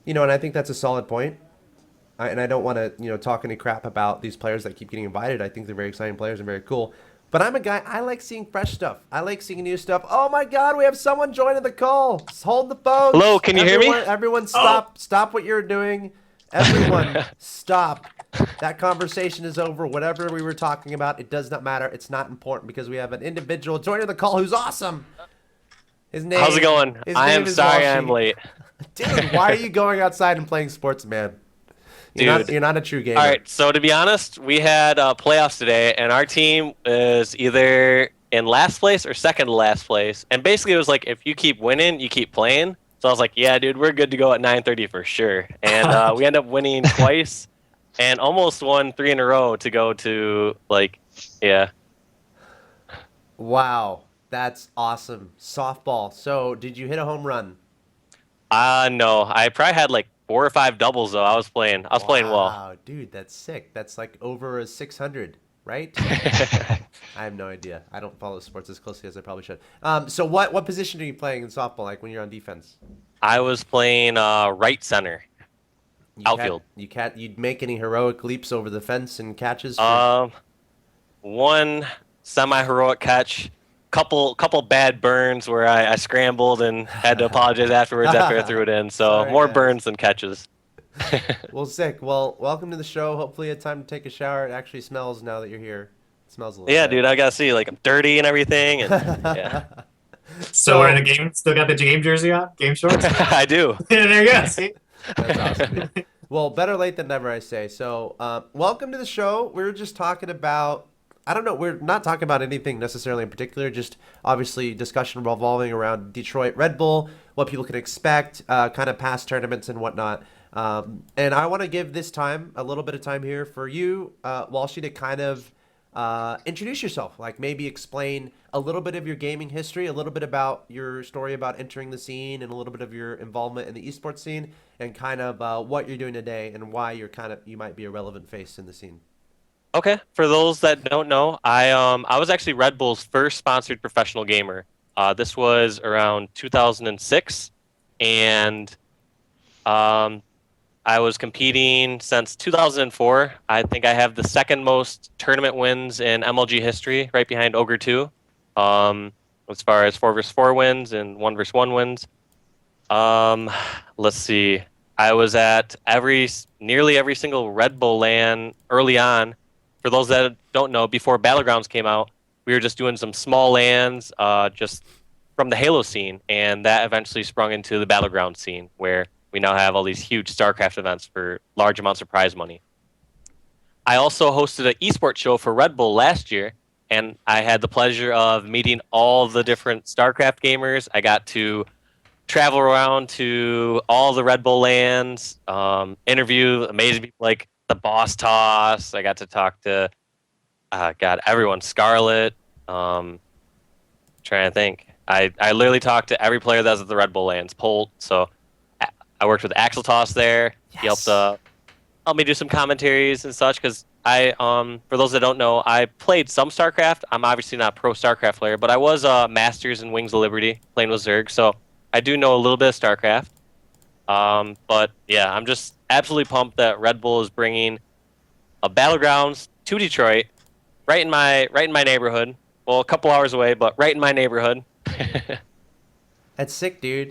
And I think that's a solid point. And I don't want to talk any crap about these players that keep getting invited. I think they're very exciting players and very cool. But I'm a guy, I like seeing fresh stuff. I like seeing new stuff. Oh my God, we have someone joining the call. Just hold the phone. Hello, can you hear me? Everyone stop. Stop what you're doing. Everyone stop. That conversation is over. Whatever we were talking about, it does not matter. It's not important because we have an individual joining the call who's awesome. His name. How's it going? I am sorry I'm late. Dude, why are you going outside and playing sports, man? You're not a true gamer. All right, so to be honest, we had playoffs today, and our team is either in last place or second to last place. And basically, it was like, if you keep winning, you keep playing. So I was like, yeah, dude, we're good to go at 9:30 for sure. And we end up winning twice and almost won 3 in a row to go to, yeah. Wow, that's awesome. Softball. So did you hit a home run? No, I probably had 4 or 5 doubles, though. I was playing well. Wow, dude, that's sick. That's like over a 600, right? I have no idea. I don't follow sports as closely as I probably should. So what position are you playing in softball, like when you're on defense? I was playing right center, outfield. You'd make any heroic leaps over the fence and catches? One semi-heroic catch, couple bad burns where I scrambled and had to apologize afterwards after I threw it in. So Sorry, more guys. burns than catches. Well, sick. Well, welcome to the show. Hopefully you had time to take a shower. It actually smells now that you're here. It smells a little Yeah, bit. dude, I gotta see. I'm dirty and everything. And yeah, So we're in the game. Still got the game jersey on, game shorts. I do. There you go. See. That's awesome, dude. Well, better late than never, I say. So, welcome to the show. We were just talking about, I don't know, we're not talking about anything necessarily in particular, just obviously discussion revolving around Detroit Red Bull, what people can expect, kind of past tournaments and whatnot. And I want to give this time, a little bit of time here for you, Walshy, to kind of introduce yourself, like maybe explain a little bit of your gaming history, a little bit about your story about entering the scene, and a little bit of your involvement in the esports scene, and kind of what you're doing today and why you might be a relevant face in the scene. Okay, for those that don't know, I was actually Red Bull's first sponsored professional gamer. This was around 2006, and I was competing since 2004. I think I have the second most tournament wins in MLG history, right behind Ogre 2, as far as 4 vs 4 wins and 1 vs 1 wins. Let's see. I was at nearly every single Red Bull LAN early on. For those that don't know, before Battlegrounds came out, we were just doing some small LANs just from the Halo scene, and that eventually sprung into the Battlegrounds scene, where we now have all these huge StarCraft events for large amounts of prize money. I also hosted an esports show for Red Bull last year, and I had the pleasure of meeting all the different StarCraft gamers. I got to travel around to all the Red Bull LANs, interview amazing people like the Boss Toss. I got to talk to, everyone. Scarlet. Trying to think. I literally talked to every player that was at the Red Bull LANs. Polt. So I worked with Axel Toss there. Yes. He helped me do some commentaries and such, because for those that don't know, I played some StarCraft. I'm obviously not a pro StarCraft player, but I was Masters in Wings of Liberty playing with Zerg, so I do know a little bit of StarCraft. But yeah, I'm just absolutely pumped that Red Bull is bringing a Battlegrounds to Detroit, right in my neighborhood. Well, a couple hours away, but right in my neighborhood. That's sick, dude.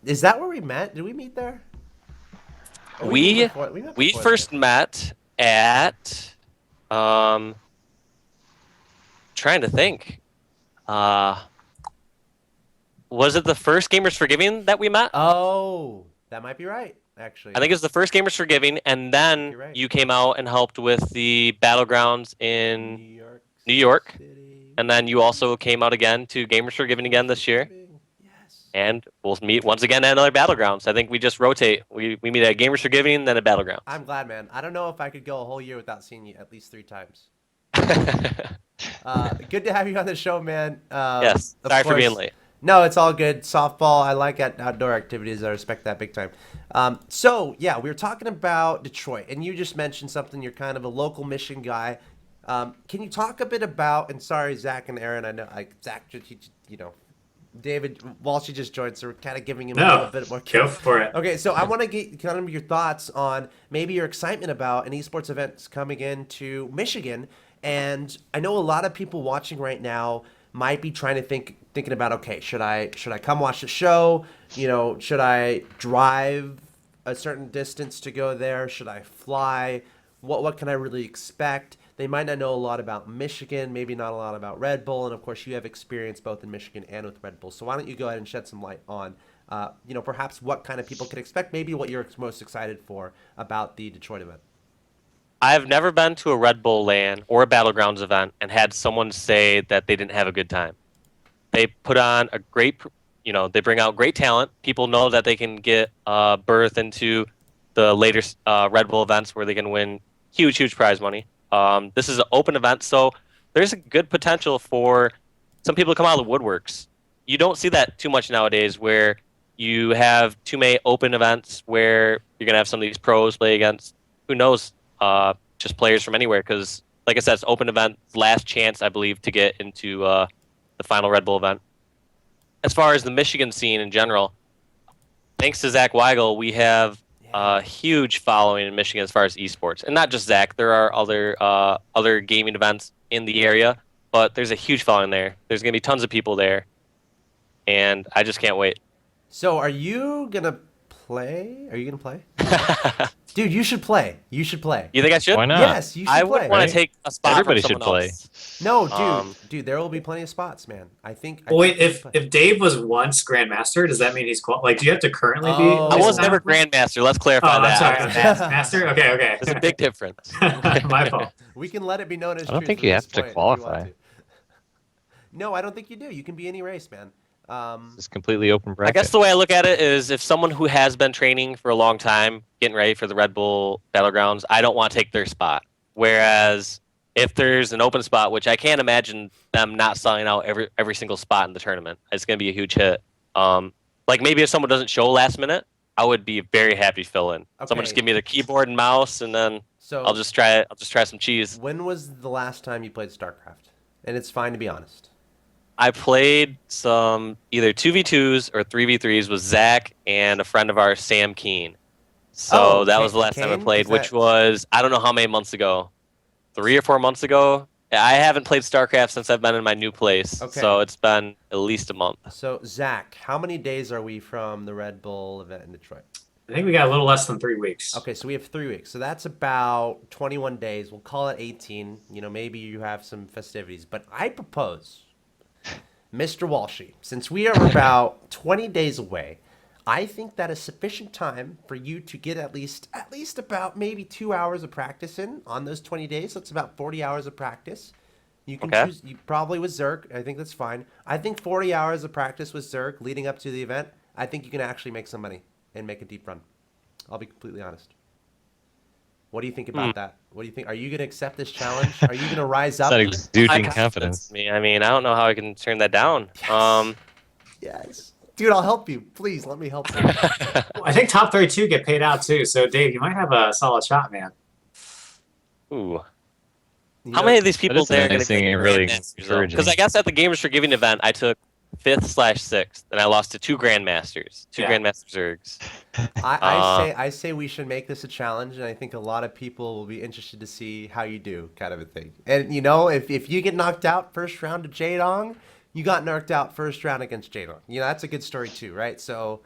Is that where we met? Did we meet there? Or We met before first met at trying to think. Was it the first Gamers for Giving that we met? Oh, that might be right, actually. I think it was the first Gamers for Giving, and then You're right. you came out and helped with the Battlegrounds in New New York. City. And then you also came out again to Gamers for Giving again this year. Yes. And we'll meet once again at another Battlegrounds. I think we just rotate. We meet at Gamers for Giving, then at Battlegrounds. I'm glad, man. I don't know if I could go a whole year without seeing you at least 3 times. Good to have you on the show, man. Yes. Of Sorry for being course. late. No, it's all good. Softball, I like outdoor activities. I respect that big time. So, yeah, we were talking about Detroit, and you just mentioned something. You're kind of a local Michigan guy. Can you talk a bit about, and sorry, Zach and Aaron, I know, Zach, David Walsh just joined, so we're kind of giving him a little bit more. Go for it. Okay, so I want to get kind of your thoughts on maybe your excitement about an esports event coming into Michigan. And I know a lot of people watching right now might be trying to thinking about, okay, should I come watch the show? Should I drive a certain distance to go there? Should I fly? What can I really expect? They might not know a lot about Michigan, maybe not a lot about Red Bull, and of course you have experience both in Michigan and with Red Bull. So why don't you go ahead and shed some light on, perhaps what kind of people can expect, maybe what you're most excited for about the Detroit event. I've never been to a Red Bull LAN or a Battlegrounds event and had someone say that they didn't have a good time. They put on a great, they bring out great talent. People know that they can get birth into the later Red Bull events where they can win huge prize money. This is an open event, so there's a good potential for some people to come out of the woodworks. You don't see that too much nowadays where you have too many open events where you're going to have some of these pros play against, who knows, just players from anywhere. Because, like I said, it's an open event, last chance, I believe, to get into the final Red Bull event. As far as the Michigan scene in general, thanks to Zach Weigel, we have a huge following in Michigan as far as esports, and not just Zach. There are other gaming events in the area, but there's a huge following there. There's gonna be tons of people there, and I just can't wait. So, are you gonna play? Dude, you should play. You should play. You think I should? Why not? Yes, you should I play. wouldn't want to take a spot Everybody from should someone play. else. No, dude, there will be plenty of spots, man. I think. Wait, you should play. if Dave was once Grandmaster, does that mean he's like? Do you have to currently be? Oh. I was Oh. never Grandmaster. Let's Oh, clarify I'm that. sorry. Master. Okay. There's a big difference. My fault. We can let it be known as. I don't truth think from you this have to point if you want qualify. to. No, I don't think you do. You can be any race, man. It's completely open I bracket. guess the way I look at it is if someone who has been training for a long time, getting ready for the Red Bull Battlegrounds, I don't want to take their spot. Whereas if there's an open spot, which I can't imagine them not selling out every single spot in the tournament, it's going to be a huge hit. Like maybe if someone doesn't show last minute, I would be very happy to fill in. Someone just Okay. give me the keyboard and mouse, and then So I'll just try some cheese. when was the last time you played StarCraft? And it's fine to be honest. I played some either 2v2s or 3v3s with Zach and a friend of ours, Sam Keen. So Oh, that was the last time I Kane? played, Is which that- was, I don't know how many months ago, 3 or 4 months ago. I haven't played StarCraft since I've been in my new place. Okay. So it's been at least a month. So Zach, how many days are we from the Red Bull event in Detroit? I think we got a little less than 3 weeks. Okay, so we have 3 weeks. So that's about 21 days. We'll call it 18. Maybe you have some festivities. But I propose, Mr. Walshy, since we are about 20 days away, I think that is sufficient time for you to get at least about maybe 2 hours of practice in on those 20 days. So it's about 40 hours of practice. You can Okay. choose, you probably with Zerk. I think that's fine. I think 40 hours of practice with Zerk leading up to the event, I think you can actually make some money and make a deep run. I'll be completely honest. What do you think about that? What do you think? Are you going to accept this challenge? Are you going to rise up? It's not exuding High confidence. Me. I mean, I don't know how I can turn that down. Yes. Yes. Dude, I'll help you. Please, let me help you. I think top 32 get paid out too. So Dave, you might have a solid shot, man. Ooh. You How know- many of these people is there are going amazing to and really Because encouraging. I guess at the Gamers for Giving event, I took 5th/6th, and I lost to 2 Grandmasters, 2 Yeah. Grandmaster Zergs. I say we should make this a challenge, and I think a lot of people will be interested to see how you do, kind of a thing. And if you get knocked out first round to Jaedong, you got narked out first round against Jalen. You know, that's a good story too, right? So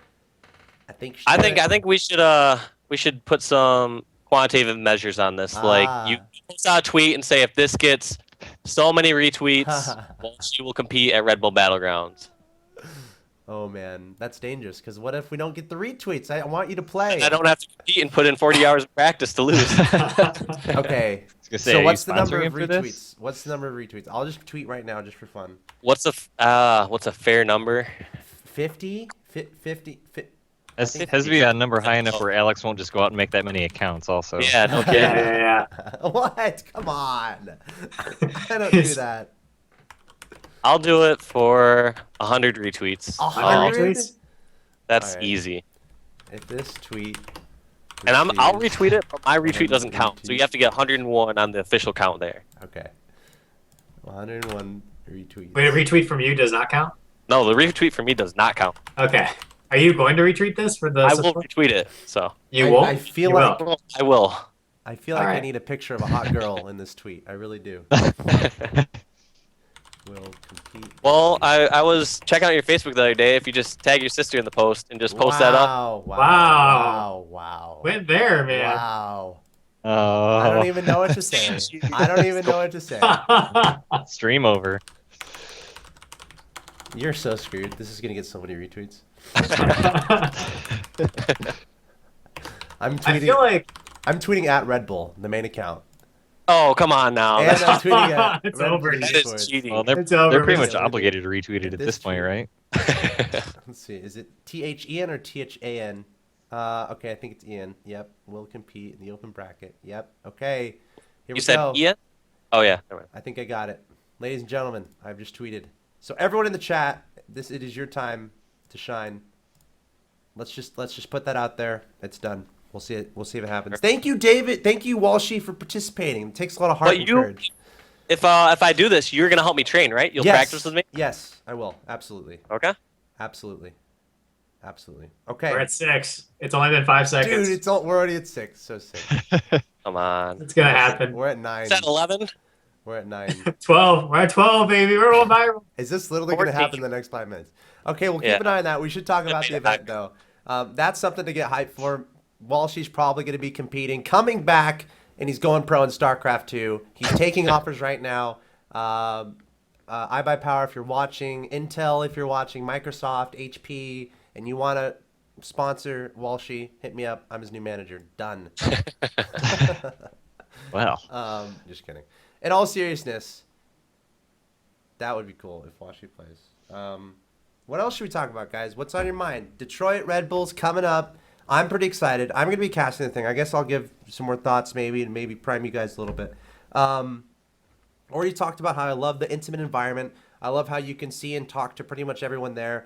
I think I think we should put some quantitative measures on this. Like you post out a tweet and say if this gets so many retweets, well, she will compete at RedBull Battlegrounds. Oh man, that's dangerous. Because what if we don't get the retweets? I want you to play. I don't have to compete and put in 40 hours of practice to lose. Okay. Say, So are what's you the number sponsoring of him for this? retweets? What's the number of retweets? I'll just tweet right now just for fun. What's a fair number? 50? 50? Has to be a number high enough where Alex won't just go out and make that many accounts also. Yeah, no kidding. Yeah. What? Come on. I don't do that. I'll do it for 100 retweets. 100? That's Alright. easy. If this tweet... And I'll receives- retweet it, but my retweet doesn't count. So you have to get 101 on the official count there. Okay. 101 retweets. Wait, a retweet from you does not count? No, the retweet for me does not count. Okay. Are you going to retweet this for the? I will retweet it. So You won't. I feel You like will. I will. I feel like I Alright. need a picture of a hot girl in this tweet. I really do. Will compete. Well, I was checking out your Facebook the other day. If you just tag your sister in the post and just post that up. Wow! Wow. Wow! Went there, man. Wow! Oh, I don't even know what to say. I don't even know what to say. stream over. You're so screwed. This is gonna get so many retweets. I'm I feel tweeting. like I'm tweeting at RedBull, the main account, Oh, come on now. and I'm tweeting at It's Red over. Bull That Discord. is cheating. Well, they're it's over. pretty much man. obligated to retweet it at This this point, tweet. right? Let's see. Is it THEN or THAN? Okay, I think it's Ian. Yep. Will compete in the open bracket. Yep. Okay. Here You we said go. Ian? Oh yeah. Never mind. I think I got it. Ladies and gentlemen, I've just tweeted. So everyone in the chat, it is your time to shine. Let's just put that out there. It's done. We'll see it. We'll see if it happens. Thank you, David. Thank you, Walshy, for participating. It takes a lot of heart and courage. If I do this, you're gonna help me train, right? You'll Yes. practice with me. Yes, I will. Absolutely. Okay. Absolutely. Absolutely. Okay. we're at 6. It's only been 5 seconds. Dude, we're already at 6. So sick. Come on. It's gonna happen. We're at 9. Is that 11? We're at 9. 12. We're at 12, baby. We're all viral. Is this literally going to 14. happen in the next 5 minutes? Okay, we'll keep Yeah. an eye on that. We should talk about the Yeah. event, though. That's something to get hyped for. Walshy's probably going to be competing, coming back, and he's going pro in StarCraft 2. He's taking offers right now. iBuyPower, if you're watching, Intel, if you're watching, Microsoft, HP, and you want to sponsor Walshy, hit me up. I'm his new manager. Done. Wow. Just kidding. In all seriousness, that would be cool if Walshy plays. What else should we talk about, guys? What's on your mind? Detroit Red Bulls coming up. I'm pretty excited. I'm going to be casting the thing. I guess I'll give some more thoughts maybe and maybe prime you guys a little bit. Already talked about how I love the intimate environment. I love how you can see and talk to pretty much everyone there.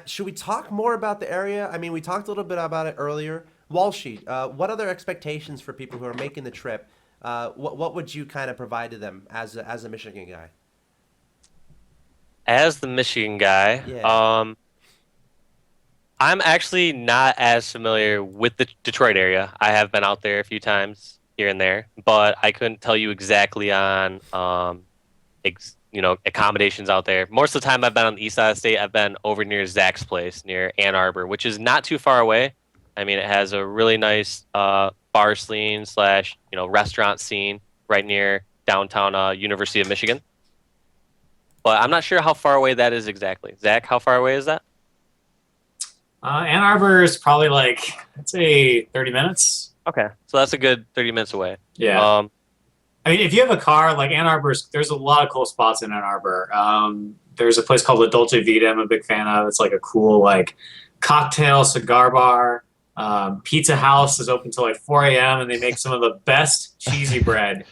Should we talk more about the area? I mean, we talked a little bit about it earlier. Walshy, what other expectations for people who are making the trip? What would you kind of provide to them as a Michigan guy? As the Michigan guy, Yeah. I'm actually not as familiar with the Detroit area. I have been out there a few times here and there, but I couldn't tell you exactly on, accommodations out there. Most of the time I've been on the east side of the state. I've been over near Zach's place near Ann Arbor, which is not too far away. I mean, it has a really nice bar scene / restaurant scene right near downtown University of Michigan. But I'm not sure how far away that is exactly. Zach, how far away is that? Ann Arbor is probably like, I'd say 30 minutes. Okay, so that's a good 30 minutes away. Yeah. I mean, if you have a car, like Ann Arbor's, there's a lot of cool spots in Ann Arbor. There's a place called the Dolce Vita I'm a big fan of. It's like a cool like cocktail cigar bar. Pizza House is open till like 4 a.m. and they make some of the best cheesy bread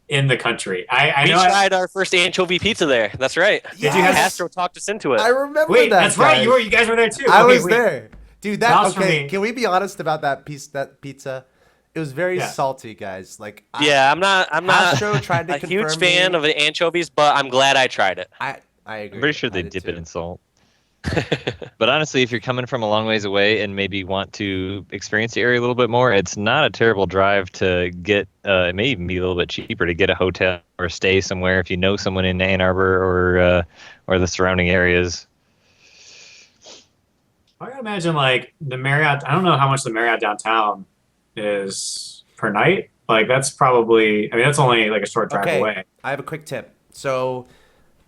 in the country. I We know. tried our first anchovy pizza there. That's right. Yes! Castro talked us into it. I remember Wait, that. that's right. guys. You guys were there too. I Okay, was wait. there. Dude, That was for okay, me. can we be honest about that pizza? It was very Yeah. salty, guys. Like Yeah, I'm not Castro tried to a confirm huge fan me. of the anchovies, but I'm glad I tried it. I agree. I'm pretty sure I they did dip too. it in salt. But honestly, if you're coming from a long ways away and maybe want to experience the area a little bit more, it's not a terrible drive to get. It may even be a little bit cheaper to get a hotel or stay somewhere if you know someone in Ann Arbor or the surrounding areas. I can imagine like the Marriott. I don't know how much the Marriott downtown is per night. Like that's probably. I mean, that's only like a short drive Okay, away. I have a quick tip. So,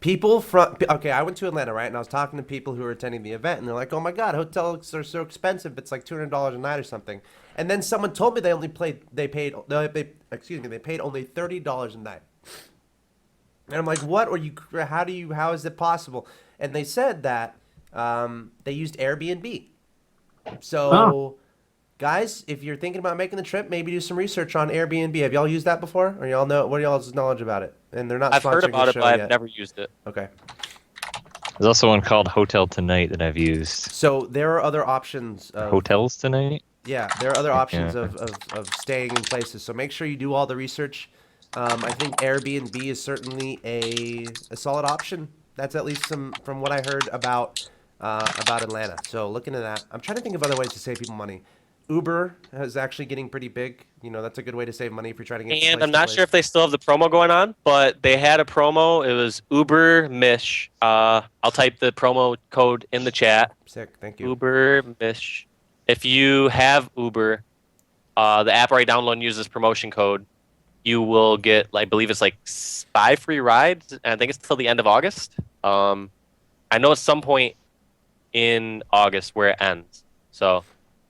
people from I went to Atlanta, right? And I was talking to people who were attending the event, and they're like, "Oh my God, hotels are so expensive. It's like $200 a night or something." And then someone told me they paid only $30 a night. And I'm like, "What? Or you? How is it possible?" And they said that they used Airbnb. So. Oh. Guys, if you're thinking about making the trip, maybe do some research on Airbnb. Have y'all used that before? Or y'all know what are y'all's knowledge about it? And they're not I've heard sponsoring about the it, show but I've yet. never used it. Okay. There's also one called Hotel Tonight that I've used. So there are other options of Hotels Tonight? yeah, there are other options Yeah. of staying in places. So make sure you do all the research. I think Airbnb is certainly a solid option. That's at least some from what I heard about Atlanta. So look into that. I'm trying to think of other ways to save people money. Uber is actually getting pretty big. You know, that's a good way to save money if you're trying to get from And place I'm to not place. sure if they still have the promo going on, but they had a promo. It was Uber Mish. I'll type the promo code in the chat. Sick, thank you. Uber Mish. If you have Uber, the app right download and use this promotion code, you will get, I believe it's like 5 free rides. And I think it's till the end of August. I know at some point in August where it ends. So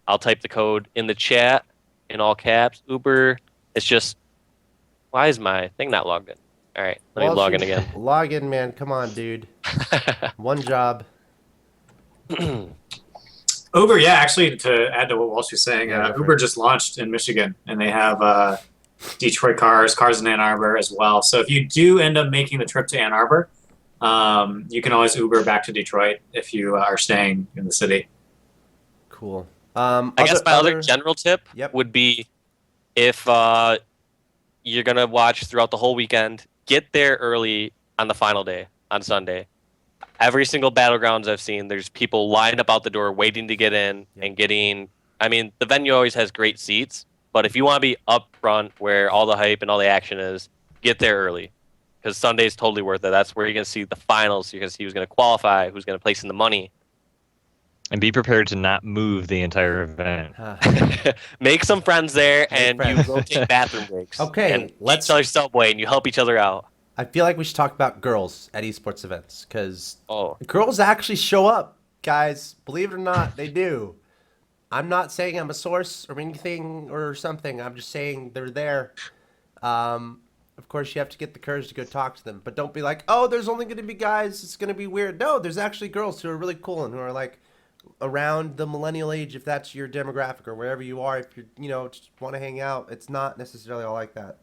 I'll type the code in the chat in all caps. Uber. It's just, why is my thing not logged in? All right, let me log in again. Log in, man. Come on, dude. One job. Uber, yeah, actually, to add to what Walsh was saying, Yeah, go for Uber it. just launched in Michigan, and they have Detroit cars in Ann Arbor as well. So if you do end up making the trip to Ann Arbor, you can always Uber back to Detroit if you are staying in the city. Cool. I guess my other general tip Yep. would be if you're going to watch throughout the whole weekend, get there early on the final day, on Sunday. Every single Battlegrounds I've seen, there's people lined up out the door waiting to get in and getting... I mean, the venue always has great seats, but if you want to be up front where all the hype and all the action is, get there early. Because Sunday's totally worth it. That's where you're going to see the finals. You're going to see who's going to qualify, who's going to place in the money. And be prepared to not move the entire event. Make some friends there, and friends. you rotate bathroom breaks. Okay, and let's- each other Subway, and you help each other out. I feel like we should talk about girls at esports events because Oh, girls actually show up, guys. Believe it or not, they do. I'm not saying I'm a source or anything or something. I'm just saying they're there. Of course, you have to get the courage to go talk to them, but don't be like, "Oh, there's only going to be guys. It's going to be weird." No, there's actually girls who are really cool and who are like around the millennial age, if that's your demographic or wherever you are. If you just want to hang out, it's not necessarily all like that.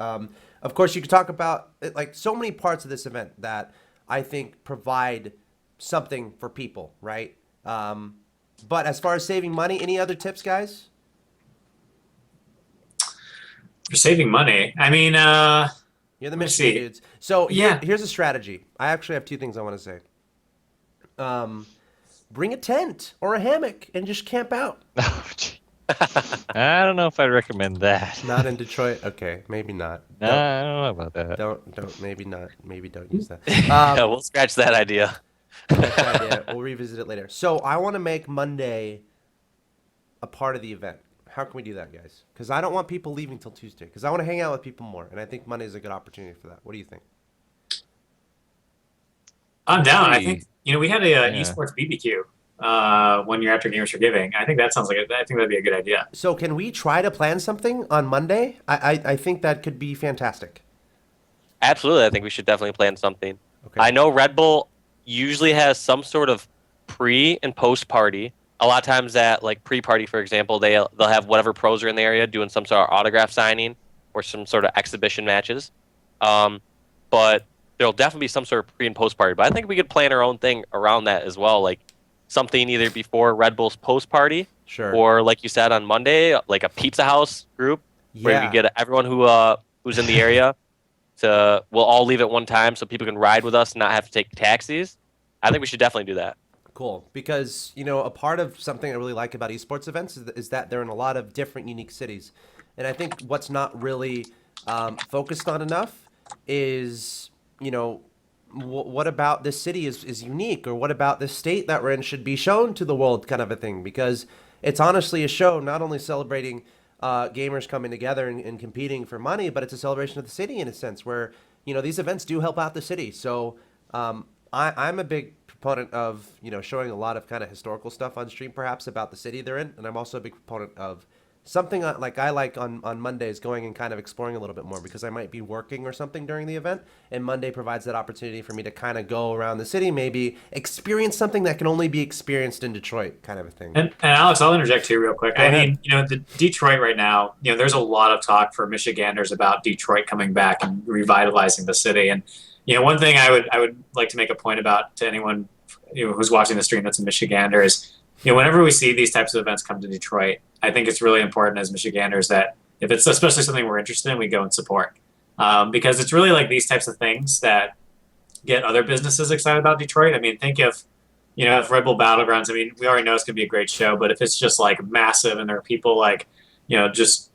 Of course, you could talk about like so many parts of this event that I think provide something for people, right? But as far as saving money, any other tips, guys? For saving money, I mean, You're the Let's Michigan see. dudes. So Yeah. here's a strategy. I actually have 2 things I want to say. Bring a tent or a hammock and just camp out. Oh, gee. I don't know if I'd recommend that. Not in Detroit. Okay, maybe not. Nah, I don't know about that. Don't. Maybe not. Maybe don't use that. yeah, we'll scratch that idea. That's the idea. We'll revisit it later. So I want to make Monday a part of the event. How can we do that, guys? Because I don't want people leaving till Tuesday. Because I want to hang out with people more, and I think Monday is a good opportunity for that. What do you think? I'm down. I Hey. think we had a Yeah. esports BBQ 1 year after Gamers for Giving. I think that sounds like I think that'd be a good idea. So can we try to plan something on Monday? I think that could be fantastic. Absolutely, I think we should definitely plan something. Okay. I know Red Bull usually has some sort of pre and post party. A lot of times at like pre-party, for example, they'll have whatever pros are in the area doing some sort of autograph signing or some sort of exhibition matches. But there'll definitely be some sort of pre and post party. But I think we could plan our own thing around that as well, like something either before Red Bull's post party Sure. or like you said on Monday, like a pizza house group where you Yeah. can get everyone who's in the area we'll all leave at one time so people can ride with us and not have to take taxis. I think we should definitely do that. Cool. Because, a part of something I really like about esports events is that they're in a lot of different unique cities. And I think what's not really focused on enough is, what about this city is unique, or what about this state that we're in should be shown to the world, kind of a thing. Because it's honestly a show not only celebrating gamers coming together and competing for money, but it's a celebration of the city in a sense where, these events do help out the city. So I'm a big proponent of, showing a lot of kind of historical stuff on stream, perhaps about the city they're in. And I'm also a big proponent of something like I like on Mondays, going and kind of exploring a little bit more, because I might be working or something during the event, and Monday provides that opportunity for me to kind of go around the city, maybe experience something that can only be experienced in Detroit, kind of a thing. And Alex, I'll interject here real quick. Go ahead. The Detroit right now, there's a lot of talk for Michiganders about Detroit coming back and revitalizing the city. And one thing I would like to make a point about to anyone who's watching the stream that's a Michigander is, whenever we see these types of events come to Detroit, I think it's really important as Michiganders that if it's especially something we're interested in, we go and support. Because it's really like these types of things that get other businesses excited about Detroit. I mean, think if RedBull Battlegrounds, we already know it's going to be a great show, but if it's just like massive and there are people like, just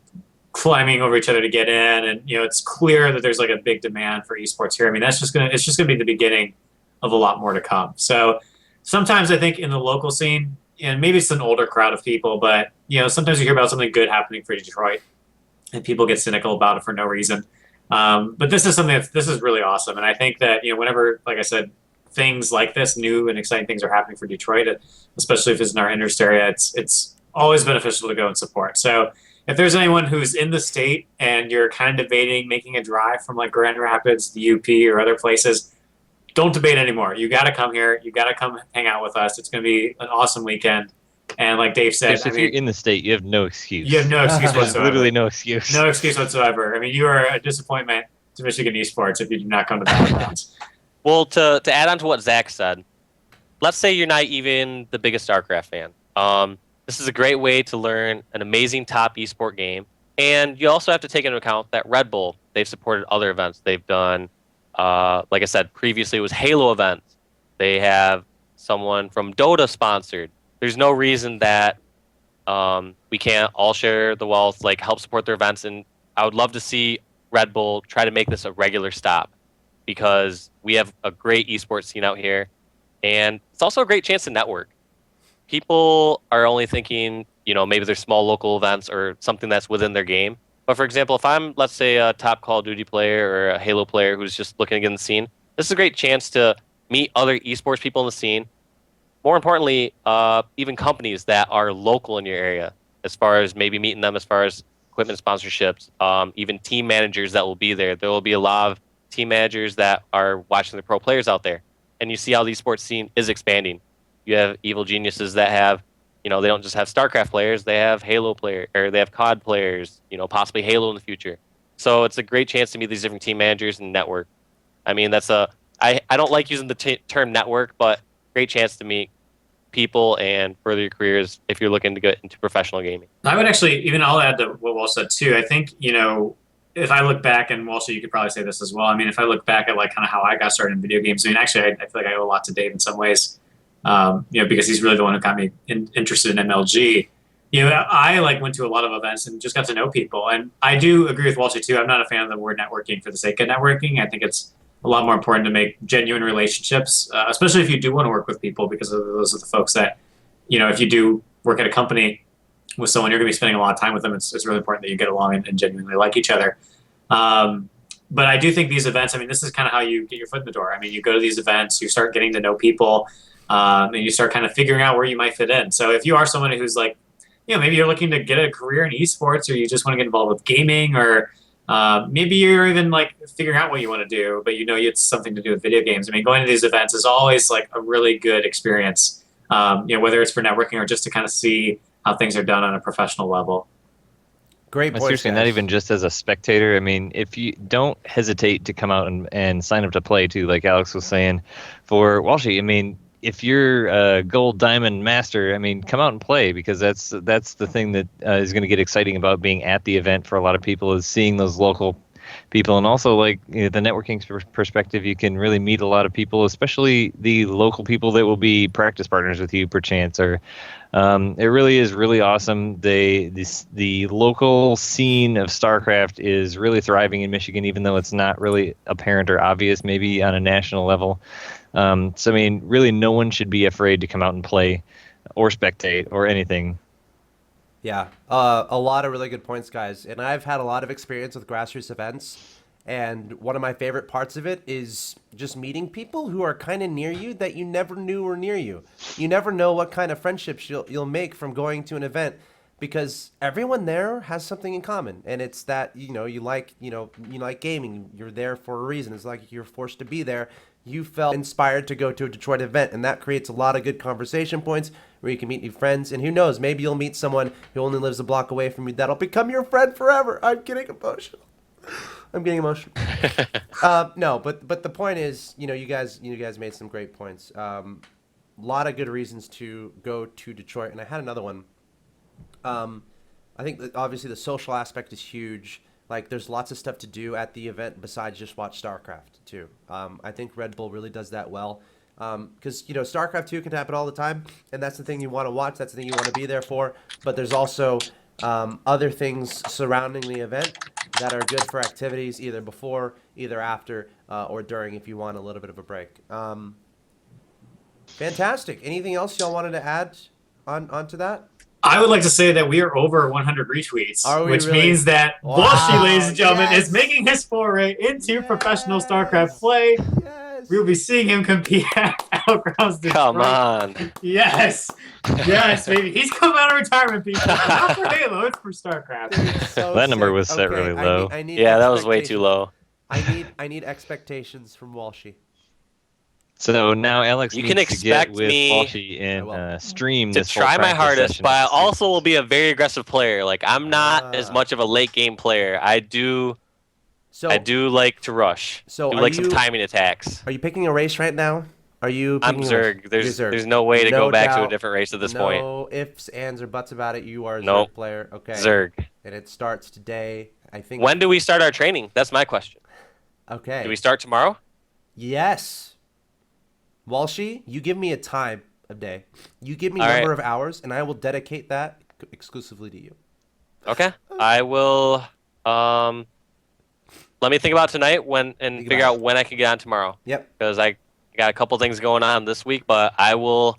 climbing over each other to get in, and, it's clear that there's like a big demand for esports here. It's just going to be the beginning of a lot more to come. So sometimes I think in the local scene, and maybe it's an older crowd of people, but sometimes you hear about something good happening for Detroit, and people get cynical about it for no reason. But this is something this is really awesome, and I think that whenever, like I said, things like this, new and exciting things are happening for Detroit, especially if it's in our interest area, it's always beneficial to go and support. So if there's anyone who's in the state and you're kind of debating making a drive from like Grand Rapids, the UP, or other places, don't debate anymore. You got to come here. You got to come hang out with us. It's going to be an awesome weekend. And like Dave said, if you're in the state, you have no excuse. You have no excuse There's whatsoever. literally no excuse. No excuse whatsoever. You are a disappointment to Michigan esports if you do not come to Battlegrounds. Well, to add on to what Zach said, let's say you're not even the biggest StarCraft fan. This is a great way to learn an amazing top esport game. And you also have to take into account that Red Bull, they've supported other events. They've done, like I said, previously it was Halo events. They have someone from Dota sponsored. There's no reason that we can't all share the wealth, like help support their events. And I would love to see Red Bull try to make this a regular stop, because we have a great esports scene out here. And it's also a great chance to network. People are only thinking, maybe there's small local events or something that's within their game. But for example, if I'm, let's say, a top Call of Duty player or a Halo player who's just looking to get in the scene, this is a great chance to meet other esports people in the scene. More importantly, even companies that are local in your area, as far as maybe meeting them as far as equipment sponsorships, even team managers that will be there. There will be a lot of team managers that are watching the pro players out there. And you see how the esports scene is expanding. You have evil geniuses that have, they don't just have StarCraft players, they have Halo players, or they have COD players, possibly Halo in the future. So it's a great chance to meet these different team managers and network. I don't like using the term network, but great chance to meet people and further your careers if you're looking to get into professional gaming. I would actually, I'll add to what Walsh said too. I think, if I look back, and Walsh, you could probably say this as well. If I look back at like kind of how I got started in video games, actually, I feel like I owe a lot to Dave in some ways. Because he's really the one who got me interested in MLG. I went to a lot of events and just got to know people. And I do agree with Walsh too. I'm not a fan of the word networking for the sake of networking. I think it's a lot more important to make genuine relationships, especially if you do want to work with people, because those are the folks that, if you do work at a company with someone, you're going to be spending a lot of time with them. It's really important that you get along and genuinely like each other. But I do think these events, this is kind of how you get your foot in the door. You go to these events, you start getting to know people, and you start kind of figuring out where you might fit in. So if you are someone who's like, maybe you're looking to get a career in esports, or you just want to get involved with gaming, or maybe you're even like figuring out what you want to do, but it's something to do with video games. Going to these events is always like a really good experience, whether it's for networking or just to kind of see how things are done on a professional level. Great point. Seriously, not even just as a spectator. If you don't hesitate to come out and sign up to play too, like Alex was saying, for Walshy, if you're a gold, diamond, master, come out and play, because that's the thing that is going to get exciting about being at the event for a lot of people, is seeing those local people, and also like the networking perspective, you can really meet a lot of people, especially the local people that will be practice partners with you perchance. Or it really is really awesome. The local scene of StarCraft is really thriving in Michigan, even though it's not really apparent or obvious maybe on a national level. So I mean, really, no one should be afraid to come out and play or spectate or anything. Yeah, a lot of really good points, guys. And I've had a lot of experience with grassroots events. And one of my favorite parts of it is just meeting people who are kind of near you that you never knew were near you. You never know what kind of friendships you'll make from going to an event, because everyone there has something in common. And it's that, you like gaming. You're there for a reason. It's like you're forced to be there. You felt inspired to go to a Detroit event, and that creates a lot of good conversation points where you can meet new friends. And who knows, maybe you'll meet someone who only lives a block away from you that'll become your friend forever. I'm getting emotional. No, but the point is, you guys made some great points. A lot of good reasons to go to Detroit, and I had another one. I think that obviously the social aspect is huge. Like, there's lots of stuff to do at the event besides just watch StarCraft too. I think Red Bull really does that well. Because StarCraft 2 can happen all the time, and that's the thing you want to watch. That's the thing you want to be there for. But there's also other things surrounding the event that are good for activities, either before, either after, or during, if you want a little bit of a break. Fantastic. Anything else y'all wanted to add onto that? I would like to say that we are over 100 retweets, which really? means that Wow, Walshy, ladies and gentlemen, yes. is making his foray into professional StarCraft play. Yes. We'll be seeing him compete at Battlegrounds. Detroit. Come on. Yes, baby. He's come out of retirement, people. Not for Halo, it's for StarCraft. So That number sick. was set really low. I need Yeah, that was way too low. I need expectations from Walshy. So now Alex You needs can to get expect with me Walshy and stream To this full try my practice hardest, session but I to see- also will be a very aggressive player. Like, I'm not as much of a late game player. I do like to rush. So do are like some you- timing attacks. Are you picking a race right now? Are you I'm picking a race? Zerg. You're There's no way to No go back to a doubt. different race at this point. No ifs, ands, or buts about it. You are a Nope. Zerg player. Okay. Zerg. And it starts today. I think. When do we start our training? That's my question. Okay. Do we start tomorrow? Yes. Walshy, you give me a time of day. You give me a All number right. of hours, and I will dedicate that exclusively to you. Okay. I will. Let me think about tonight and Think figure about out when I can get on tomorrow. Yep. Because I got a couple things going on this week, but I'll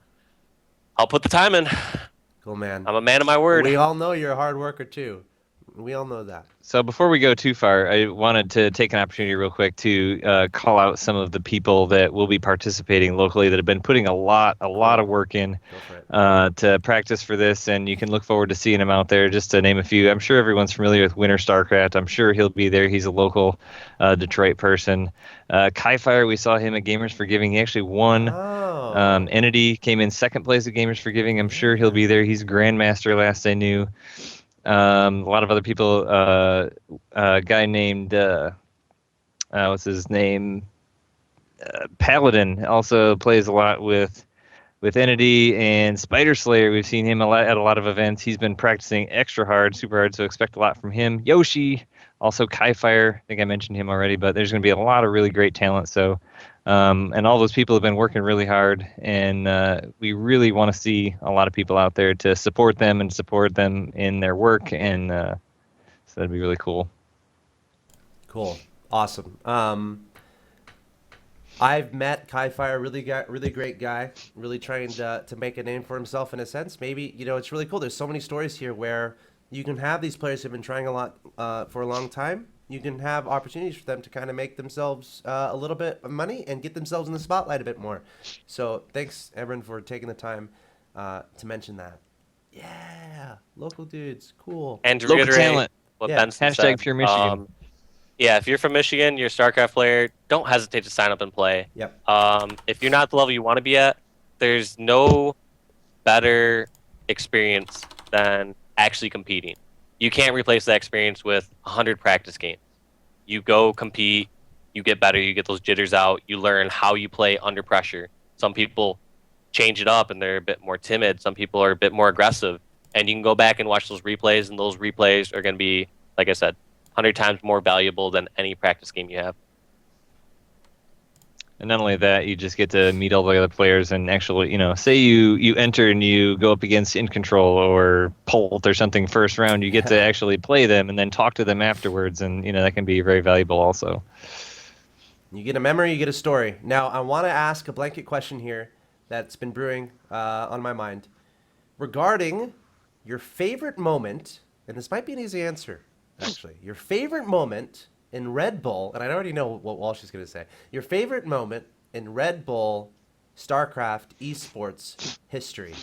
put the time in. Cool, man. I'm a man of my word. We all know you're a hard worker too. We all know that. So before we go too far, I wanted to take an opportunity real quick to call out some of the people that will be participating locally that have been putting a lot of work in Go for it. to practice for this, and you can look forward to seeing him out there. Just to name a few, I'm sure everyone's familiar with Winter StarCraft. I'm sure he'll be there. He's a local Detroit person. Kai Fire, we saw him at Gamers for Giving. He actually won. Oh. Entity came in second place at Gamers for Giving. I'm sure he'll be there. He's Grandmaster last I knew. A lot of other people. A guy named what's his name? Paladin also plays a lot with Entity and Spider Slayer. We've seen him at a lot of events. He's been practicing extra hard, super hard. So expect a lot from him. Yoshi, also Kai Fire. I think I mentioned him already, but there's going to be a lot of really great talent. So. And all those people have been working really hard, and we really want to see a lot of people out there to support them and support them in their work, and so that'd be really cool. Cool. Awesome. I've met Kai Fire, really great guy, really trying to make a name for himself in a sense. Maybe, it's really cool. There's so many stories here where you can have these players who've been trying a lot for a long time. You can have opportunities for them to kind of make themselves a little bit of money and get themselves in the spotlight a bit more. So thanks, Ebron, for taking the time to mention that. Yeah, local dudes, cool. And to Local reiterate talent. what Yeah. Benson Hashtag said, Pure Michigan. yeah, if you're from Michigan, you're a StarCraft player, don't hesitate to sign up and play. Yep. If you're not the level you want to be at, there's no better experience than actually competing. You can't replace that experience with 100 practice games. You go compete, you get better, you get those jitters out, you learn how you play under pressure. Some people change it up and they're a bit more timid. Some people are a bit more aggressive. And you can go back and watch those replays, and those replays are going to be, like I said, 100 times more valuable than any practice game you have. And not only that, you just get to meet all the other players and actually, say you enter and you go up against In Control or Pult or something first round, you get to actually play them and then talk to them afterwards, and that can be very valuable also. You get a memory, you get a story. Now, I want to ask a blanket question here that's been brewing on my mind regarding your favorite moment, and this might be an easy answer, actually. Your favorite moment in Red Bull, and I already know what Walsh is going to say. Your favorite moment in Red Bull StarCraft esports history.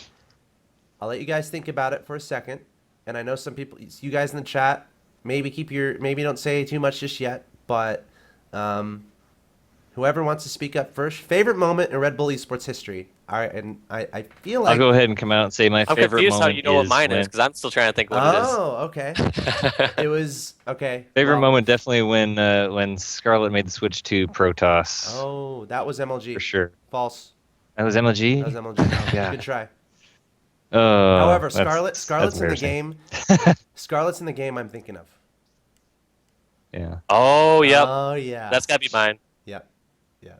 I'll let you guys think about it for a second. And I know some people, you guys in the chat, maybe don't say too much just yet, but whoever wants to speak up first, favorite moment in Red Bull esports history. All right, and I feel like I'll go ahead and come out and say my I'm favorite confused moment how you know what mine when, is, because I'm still trying to think what oh, okay. it is. It was okay. Favorite well, moment definitely when Scarlet made the switch to Protoss. Oh, that was MLG. For sure. False. That was MLG? That was MLG. Yeah. Good try. However, Scarlet's in the game. Scarlet's in the game I'm thinking of. Yeah. Oh, yep. Oh, yeah. That's got to be mine. Yep. Yeah.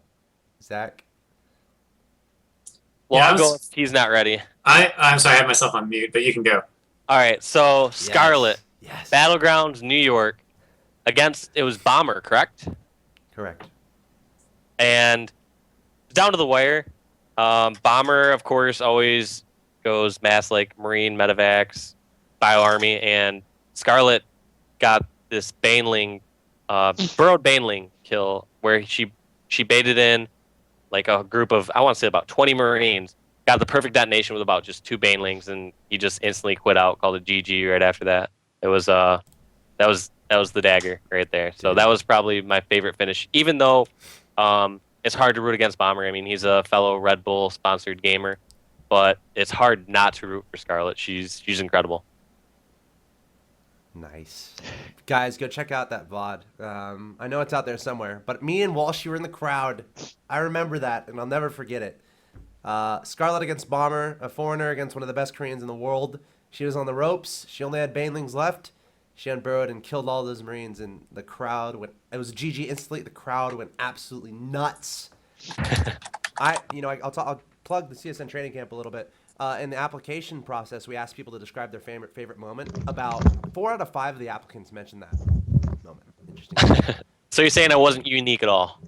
Zach? Well, Yeah, I'll go if he's not ready. I'm sorry, I have myself on mute, but you can go. All right, so Scarlet, Yes. Battlegrounds, New York, it was Bomber, correct? Correct. And down to the wire. Bomber, of course, always goes mass like Marine, Medivacs, BioArmy, and Scarlet got this Baneling, burrowed Baneling kill where she baited in like a group of, I want to say about 20 Marines, got the perfect detonation with about just 2 Banelings, and he just instantly quit out, called it GG right after that. It was that was the dagger right there. So that was probably my favorite finish, even though it's hard to root against Bomber. I mean, he's a fellow Red Bull sponsored gamer, but it's hard not to root for Scarlet. She's incredible. Nice. Guys, go check out that VOD. I know it's out there somewhere, but me and Walsh, you were in the crowd. I remember that, and I'll never forget it. Scarlet against Bomber, a foreigner against one of the best Koreans in the world. She was on the ropes. She only had Banelings left. She unburrowed and killed all those Marines, and the crowd went. It was GG instantly. The crowd went absolutely nuts. I'll plug the CSN training camp a little bit. In the application process, we asked people to describe their favorite moment. About 4 out of 5 of the applicants mentioned that moment. Interesting. So you're saying I wasn't unique at all?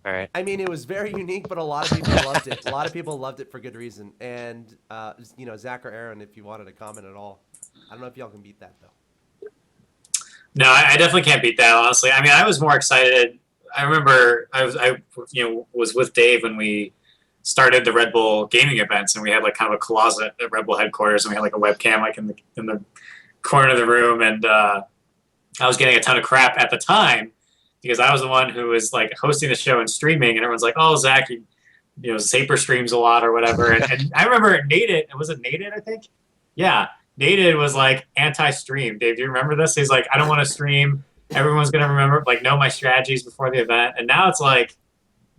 All right. I mean, it was very unique, but a lot of people loved it. A lot of people loved it for good reason. And Zach or Aaron, if you wanted to comment at all, I don't know if y'all can beat that though. No, I definitely can't beat that, honestly. I mean, I was more excited. I remember I was with Dave when we started the Red Bull gaming events, and we had like kind of a closet at Red Bull headquarters, and we had like a webcam like in the corner of the room, and I was getting a ton of crap at the time because I was the one who was like hosting the show and streaming, and everyone's like, "Oh, Zach, Saper streams a lot or whatever." And I remember Nated, was it Nated? I think, yeah. Nated was like anti-stream. Dave, do you remember this? He's like, I don't want to stream. Everyone's going to know my strategies before the event. And now it's like,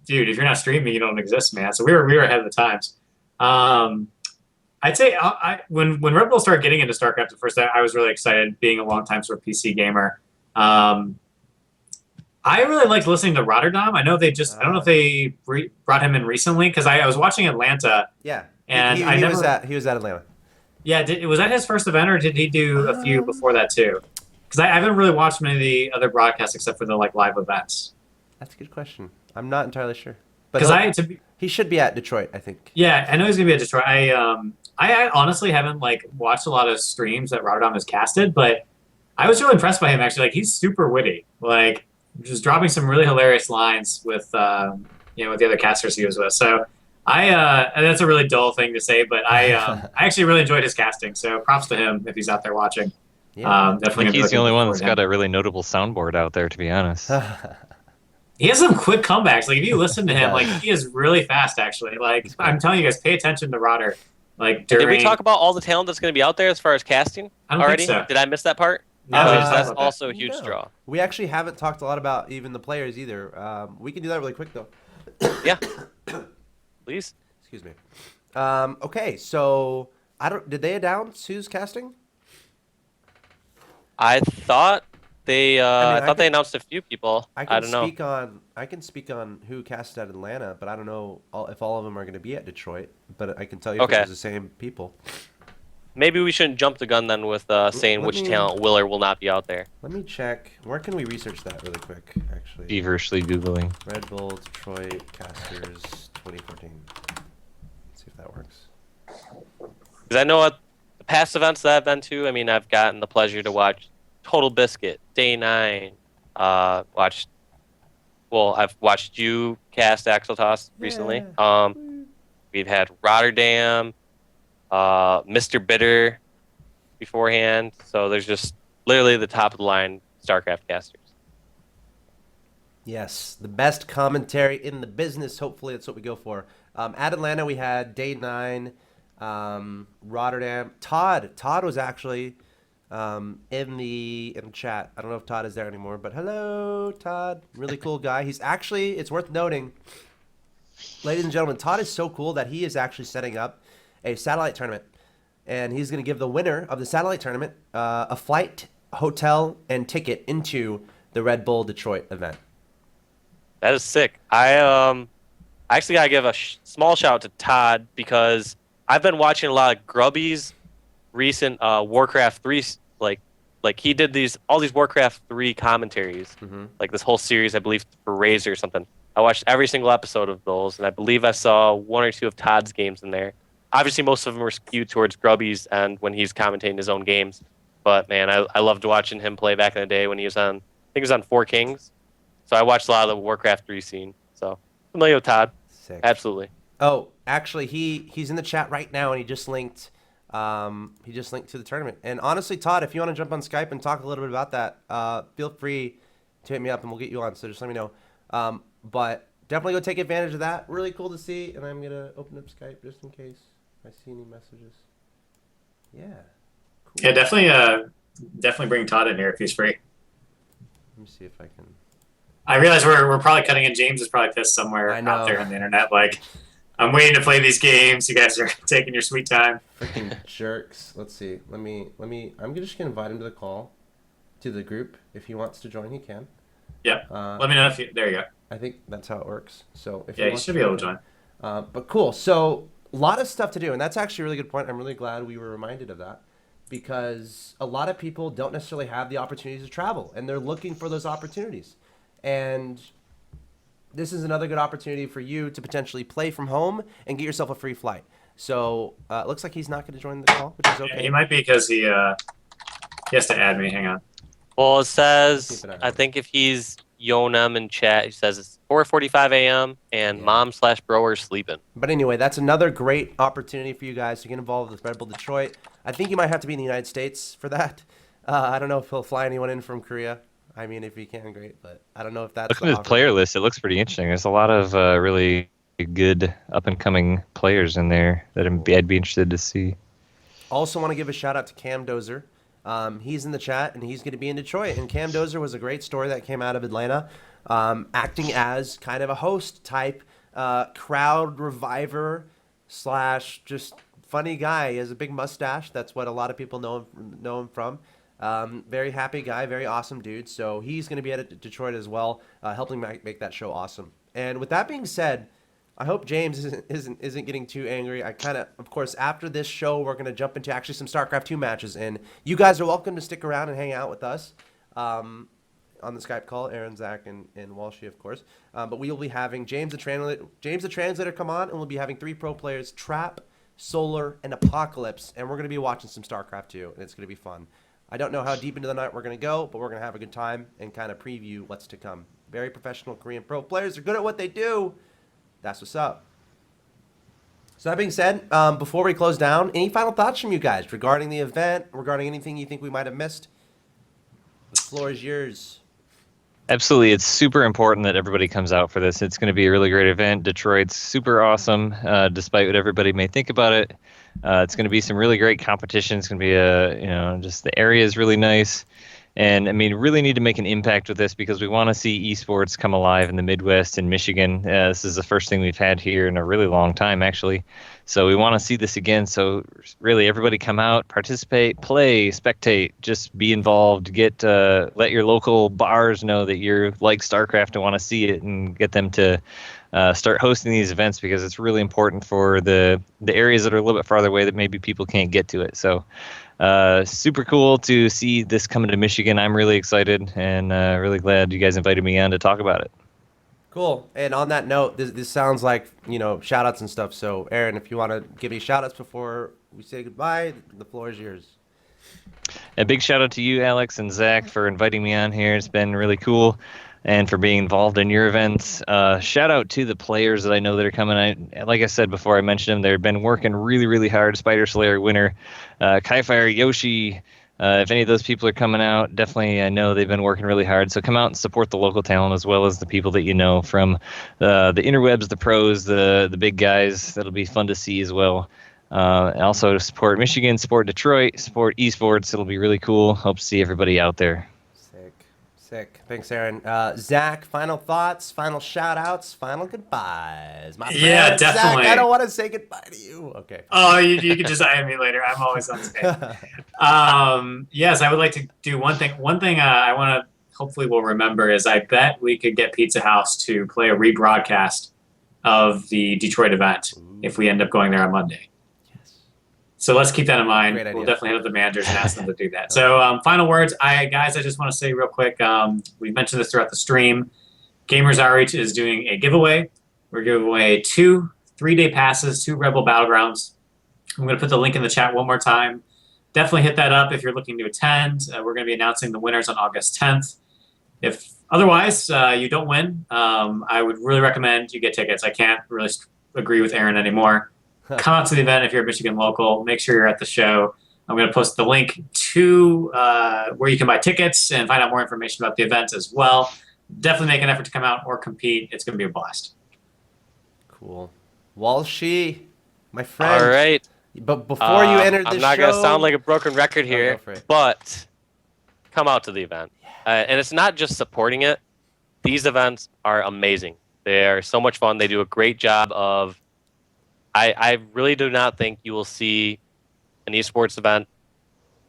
dude, if you're not streaming, you don't exist, man. So we were ahead of the times. I'd say when Red Bull started getting into StarCraft the first time, I was really excited, being a long-time sort of PC gamer. I really liked listening to Rotterdam. I know I don't know if they brought him in recently, because I was watching Atlanta. Yeah, and he was at Atlanta. Yeah, was that his first event, or did he do a few before that too? Because I haven't really watched many of the other broadcasts except for the live events. That's a good question. I'm not entirely sure. But he should be at Detroit, I think. Yeah, I know he's gonna be at Detroit. I honestly haven't watched a lot of streams that Rotterdam has casted, but I was really impressed by him actually. He's super witty. Just dropping some really hilarious lines with with the other casters he was with. So and that's a really dull thing to say, but I actually really enjoyed his casting. So props to him if he's out there watching. Yeah. Definitely. He's the only one that's got a really notable soundboard out there, to be honest. He has some quick comebacks. If you listen to him, he is really fast. Actually, I'm telling you guys, pay attention to Rotter. Did we talk about all the talent that's going to be out there as far as casting I don't already? think so. Did I miss that part? No, That's also a huge draw. We actually haven't talked a lot about even the players either. We can do that really quick though. Yeah. Please. Excuse me. Okay, so did they announce who's casting? I thought They I mean, I thought they announced a few people. I I can don't know. I can speak on who casted at Atlanta, but I don't know if all of them are going to be at Detroit. But I can tell you if it Okay. was the same people. Maybe we shouldn't jump the gun then with saying let which me- talent will or will not be out there. Let me check. Where can we research that really quick? Actually, Feverishly Googling. Red Bull Detroit casters 2014. Let's see if that works. Because I know at the past events that I've been to, I mean, I've gotten the pleasure to watch Total Biscuit, Day 9, I've watched you cast Axel Toss recently. We've had Rotterdam, Mr. Bitter beforehand. So there's just literally the top of the line StarCraft casters. Yes, the best commentary in the business. Hopefully, that's what we go for. At Atlanta, we had Day 9, Rotterdam. Todd was actually in the chat. I don't know if Todd is there anymore, but hello, Todd. Really cool guy. He's actually, it's worth noting, ladies and gentlemen, Todd is so cool that he is actually setting up a satellite tournament. And he's going to give the winner of the satellite tournament a flight, hotel, and ticket into the Red Bull Detroit event. That is sick. I actually gotta give a small shout out to Todd because I've been watching a lot of Grubby's recent Warcraft 3, like he did all these Warcraft 3 commentaries, like this whole series, I believe, for Razer or something. I watched every single episode of those, and I believe I saw 1 or 2 of Todd's games in there. Obviously, most of them were skewed towards Grubby's and when he's commentating his own games. But man, I loved watching him play back in the day when he was on, I think it was on Four Kings. So I watched a lot of the Warcraft 3 scene. So familiar with Todd. Sick. Absolutely. Oh, actually, he's in the chat right now, and he just linked to the tournament. And honestly, Todd, if you want to jump on Skype and talk a little bit about that, feel free to hit me up, and we'll get you on. So just let me know. But definitely go take advantage of that. Really cool to see. And I'm gonna open up Skype just in case I see any messages. Yeah. Cool. Yeah, definitely bring Todd in here if he's free. Let me see if I can. I realize we're probably cutting in. James is probably pissed somewhere I know. out there on the internet. Like, I'm waiting to play these games. You guys are taking your sweet time. Freaking jerks. Let's see. Let me. I'm just gonna invite him to the call, to the group. If he wants to join, he can. Yep. Let me know if you. There you go. I think that's how it works. So if Yeah, he you wants should be able to join. But cool. So a lot of stuff to do, and that's actually a really good point. I'm really glad we were reminded of that because a lot of people don't necessarily have the opportunities to travel, and they're looking for those opportunities. And this is another good opportunity for you to potentially play from home and get yourself a free flight. So it looks like he's not going to join the call, which is okay. Yeah, he might be because he has to add me. Hang on. Well, it says, Keep it out. I think if he's Yonem in chat, he says it's 4:45 a.m. and Yeah. mom/bro are sleeping. But anyway, that's another great opportunity for you guys to get involved with Red Bull Detroit. I think you might have to be in the United States for that. I don't know if he'll fly anyone in from Korea. I mean, if he can, great. But I don't know if that's Looking at his offer. player list, it looks pretty interesting. There's a lot of really good up-and-coming players in there that I'd be interested to see. Also want to give a shout out to Cam Dozer. He's in the chat, and he's going to be in Detroit. And Cam Dozer was a great story that came out of Atlanta, acting as kind of a host type, crowd reviver / just funny guy. He has a big mustache. That's what a lot of people know him from. Very happy guy, very awesome dude. So he's going to be at Detroit as well, helping make that show awesome. And with that being said, I hope James isn't getting too angry. I kind of course, after this show, we're going to jump into actually some StarCraft 2 matches. And you guys are welcome to stick around and hang out with us on the Skype call. Aaron, Zach, and Walshy, of course. But we will be having James the Translator come on, and we'll be having 3 pro players, Trap, Solar, and Apocalypse. And we're going to be watching some StarCraft 2, and it's going to be fun. I don't know how deep into the night we're going to go, but we're going to have a good time and kind of preview what's to come. Very professional Korean pro players are good at what they do. That's what's up. So that being said, before we close down, any final thoughts from you guys regarding the event, regarding anything you think we might have missed? The floor is yours. Absolutely. It's super important that everybody comes out for this. It's going to be a really great event. Detroit's super awesome, despite what everybody may think about it. It's going to be some really great competition. It's going to be just the area is really nice. And I mean, really need to make an impact with this because we want to see esports come alive in the Midwest and Michigan. This is the first thing we've had here in a really long time, actually. So we want to see this again. So really, everybody come out, participate, play, spectate, just be involved. Let your local bars know that you're like StarCraft and want to see it, and get them to start hosting these events, because it's really important for the areas that are a little bit farther away that maybe people can't get to it. So super cool to see this coming to Michigan. I'm really excited, and really glad you guys invited me on to talk about it. Cool. And on that note, this sounds like, shout outs and stuff. So Aaron, if you want to give any shout outs before we say goodbye, the floor is yours. A big shout out to you, Alex and Zach, for inviting me on here. It's been really cool, and for being involved in your events. Shout out to the players that I know that are coming. Like I said before, I mentioned them. They've been working really, really hard. Spider Slayer winner, Kaifire, Yoshi. If any of those people are coming out, definitely I know they've been working really hard. So come out and support the local talent, as well as the people that you know from the interwebs, the pros, the big guys. That'll be fun to see as well. And also support Michigan, support Detroit, support esports. It'll be really cool. Hope to see everybody out there. Sick. Thanks, Aaron. Zach, final thoughts, final shout outs, final goodbyes. My Yeah, friend, definitely. Zach, I don't want to say goodbye to you. Okay. Oh, you can just IM me later. I'm always on stage. Yes, I would like to do one thing. One thing I want to hopefully we'll remember is I bet we could get Pizza House to play a rebroadcast of the Detroit event if we end up going there on Monday. So let's keep that in mind. Great idea. We'll definitely have the managers and ask them to do that. So final words. I just want to say real quick, we mentioned this throughout the stream. Gamers Outreach is doing a giveaway. We're giving away 2 3-day passes to RedBull Battlegrounds. I'm going to put the link in the chat one more time. Definitely hit that up if you're looking to attend. We're going to be announcing the winners on August 10th. If otherwise you don't win, I would really recommend you get tickets. I can't really agree with Aaron anymore. Come out to the event if you're a Michigan local. Make sure you're at the show. I'm going to post the link to where you can buy tickets and find out more information about the event as well. Definitely make an effort to come out or compete. It's going to be a blast. Cool. Walshy, my friend. All right. But before you enter the show, I'm not going to sound like a broken record here, but come out to the event. And it's not just supporting it. These events are amazing. They are so much fun. They do a great job of I really do not think you will see an esports event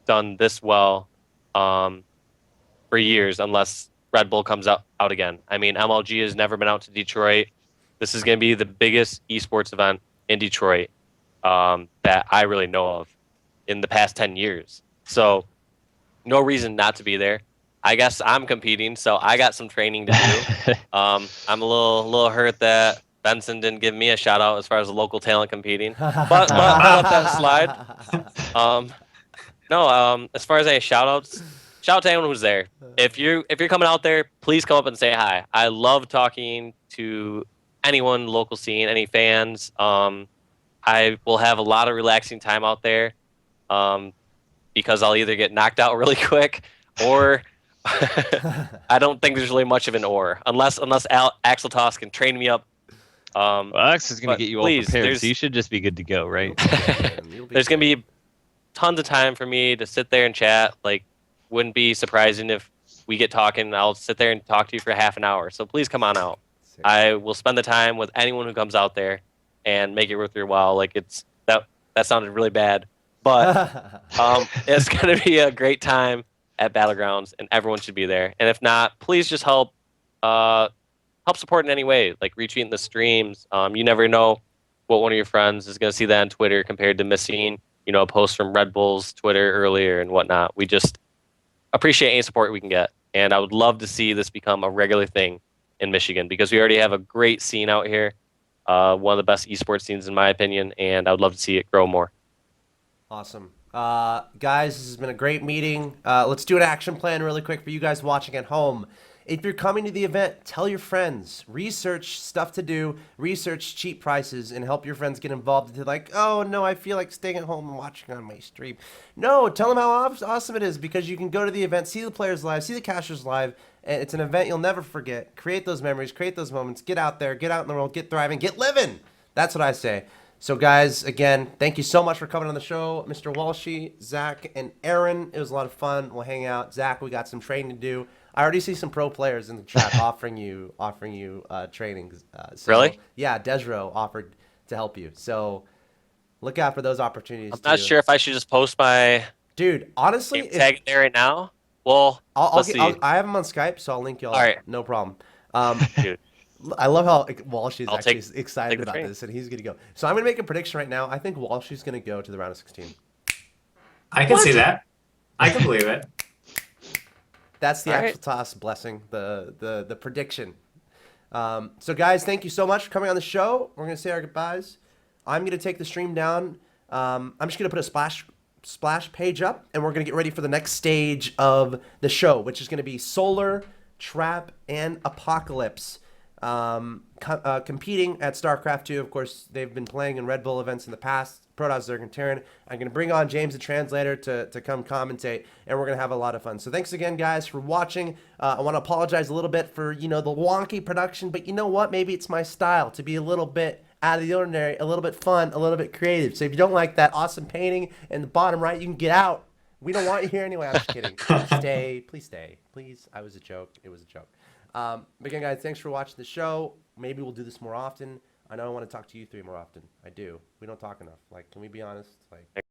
done this well for years unless Red Bull comes out again. I mean, MLG has never been out to Detroit. This is going to be the biggest esports event in Detroit that I really know of in the past 10 years. So no reason not to be there. I guess I'm competing, so I got some training to do. I'm a little hurt that Benson didn't give me a shout out as far as a local talent competing, but I'll let that slide. As far as any shout outs, shout out to anyone who's there. If you're coming out there, please come up and say hi. I love talking to anyone local scene, any fans. I will have a lot of relaxing time out there because I'll either get knocked out really quick or I don't think there's really much of an or unless Axel Toss can train me up. Well, Alex is going to get you all prepared, so you should just be good to go, right? There's going to be tons of time for me to sit there and chat. Like, wouldn't be surprising if we get talking. I'll sit there and talk to you for half an hour. So please come on out. I will spend the time with anyone who comes out there and make it worth your while. Like that sounded really bad, but it's going to be a great time at Battlegrounds, and everyone should be there. And if not, please just help support in any way, like retweeting the streams. You never know what one of your friends is going to see that on Twitter compared to missing, a post from Red Bull's Twitter earlier and whatnot. We just appreciate any support we can get. And I would love to see this become a regular thing in Michigan because we already have a great scene out here, one of the best esports scenes in my opinion, and I would love to see it grow more. Awesome. Guys, this has been a great meeting. Let's do an action plan really quick for you guys watching at home. If you're coming to the event, tell your friends. Research stuff to do. Research cheap prices and help your friends get involved. They're like, oh, no, I feel like staying at home and watching on my stream. No, tell them how awesome it is because you can go to the event, see the players live, see the cashers live. And it's an event you'll never forget. Create those memories, create those moments. Get out there, get out in the world, get thriving, get living. That's what I say. So, guys, again, thank you so much for coming on the show, Mr. Walshy, Zach, and Aaron. It was a lot of fun. We'll hang out. Zach, we got some training to do. I already see some pro players in the chat offering you training. So, Really? Yeah, Desro offered to help you. So look out for those opportunities. I'm not sure if I should just post my Dude, honestly, game tag in there right now. Well, let's see. I have him on Skype, so I'll link you all. All right. No problem. Dude, I love how Walshy's I'll actually take excited the about train. this, and he's going to go. So I'm going to make a prediction right now. I think Walshy's going to go to the round of 16. I can see that. I can believe it. That's the All actual right. toss blessing, the prediction. So, guys, thank you so much for coming on the show. We're going to say our goodbyes. I'm going to take the stream down. I'm just going to put a splash page up, and we're going to get ready for the next stage of the show, which is going to be Solar, Trap, and Apocalypse. Competing at StarCraft 2. Of course, they've been playing in RedBull events in the past. Protoss, Zerg, and Terran. I'm going to bring on James the Translator to come commentate, and we're going to have a lot of fun. So thanks again, guys, for watching. I want to apologize a little bit for, the wonky production, but you know what? Maybe it's my style to be a little bit out of the ordinary, a little bit fun, a little bit creative. So if you don't like that awesome painting in the bottom right, you can get out. We don't want you here anyway. I'm just kidding. Stay. Please stay. Please. I was a joke. It was a joke. But again, guys, thanks for watching the show. Maybe we'll do this more often. I know I want to talk to you three more often. I do. We don't talk enough. Like, can we be honest? Like.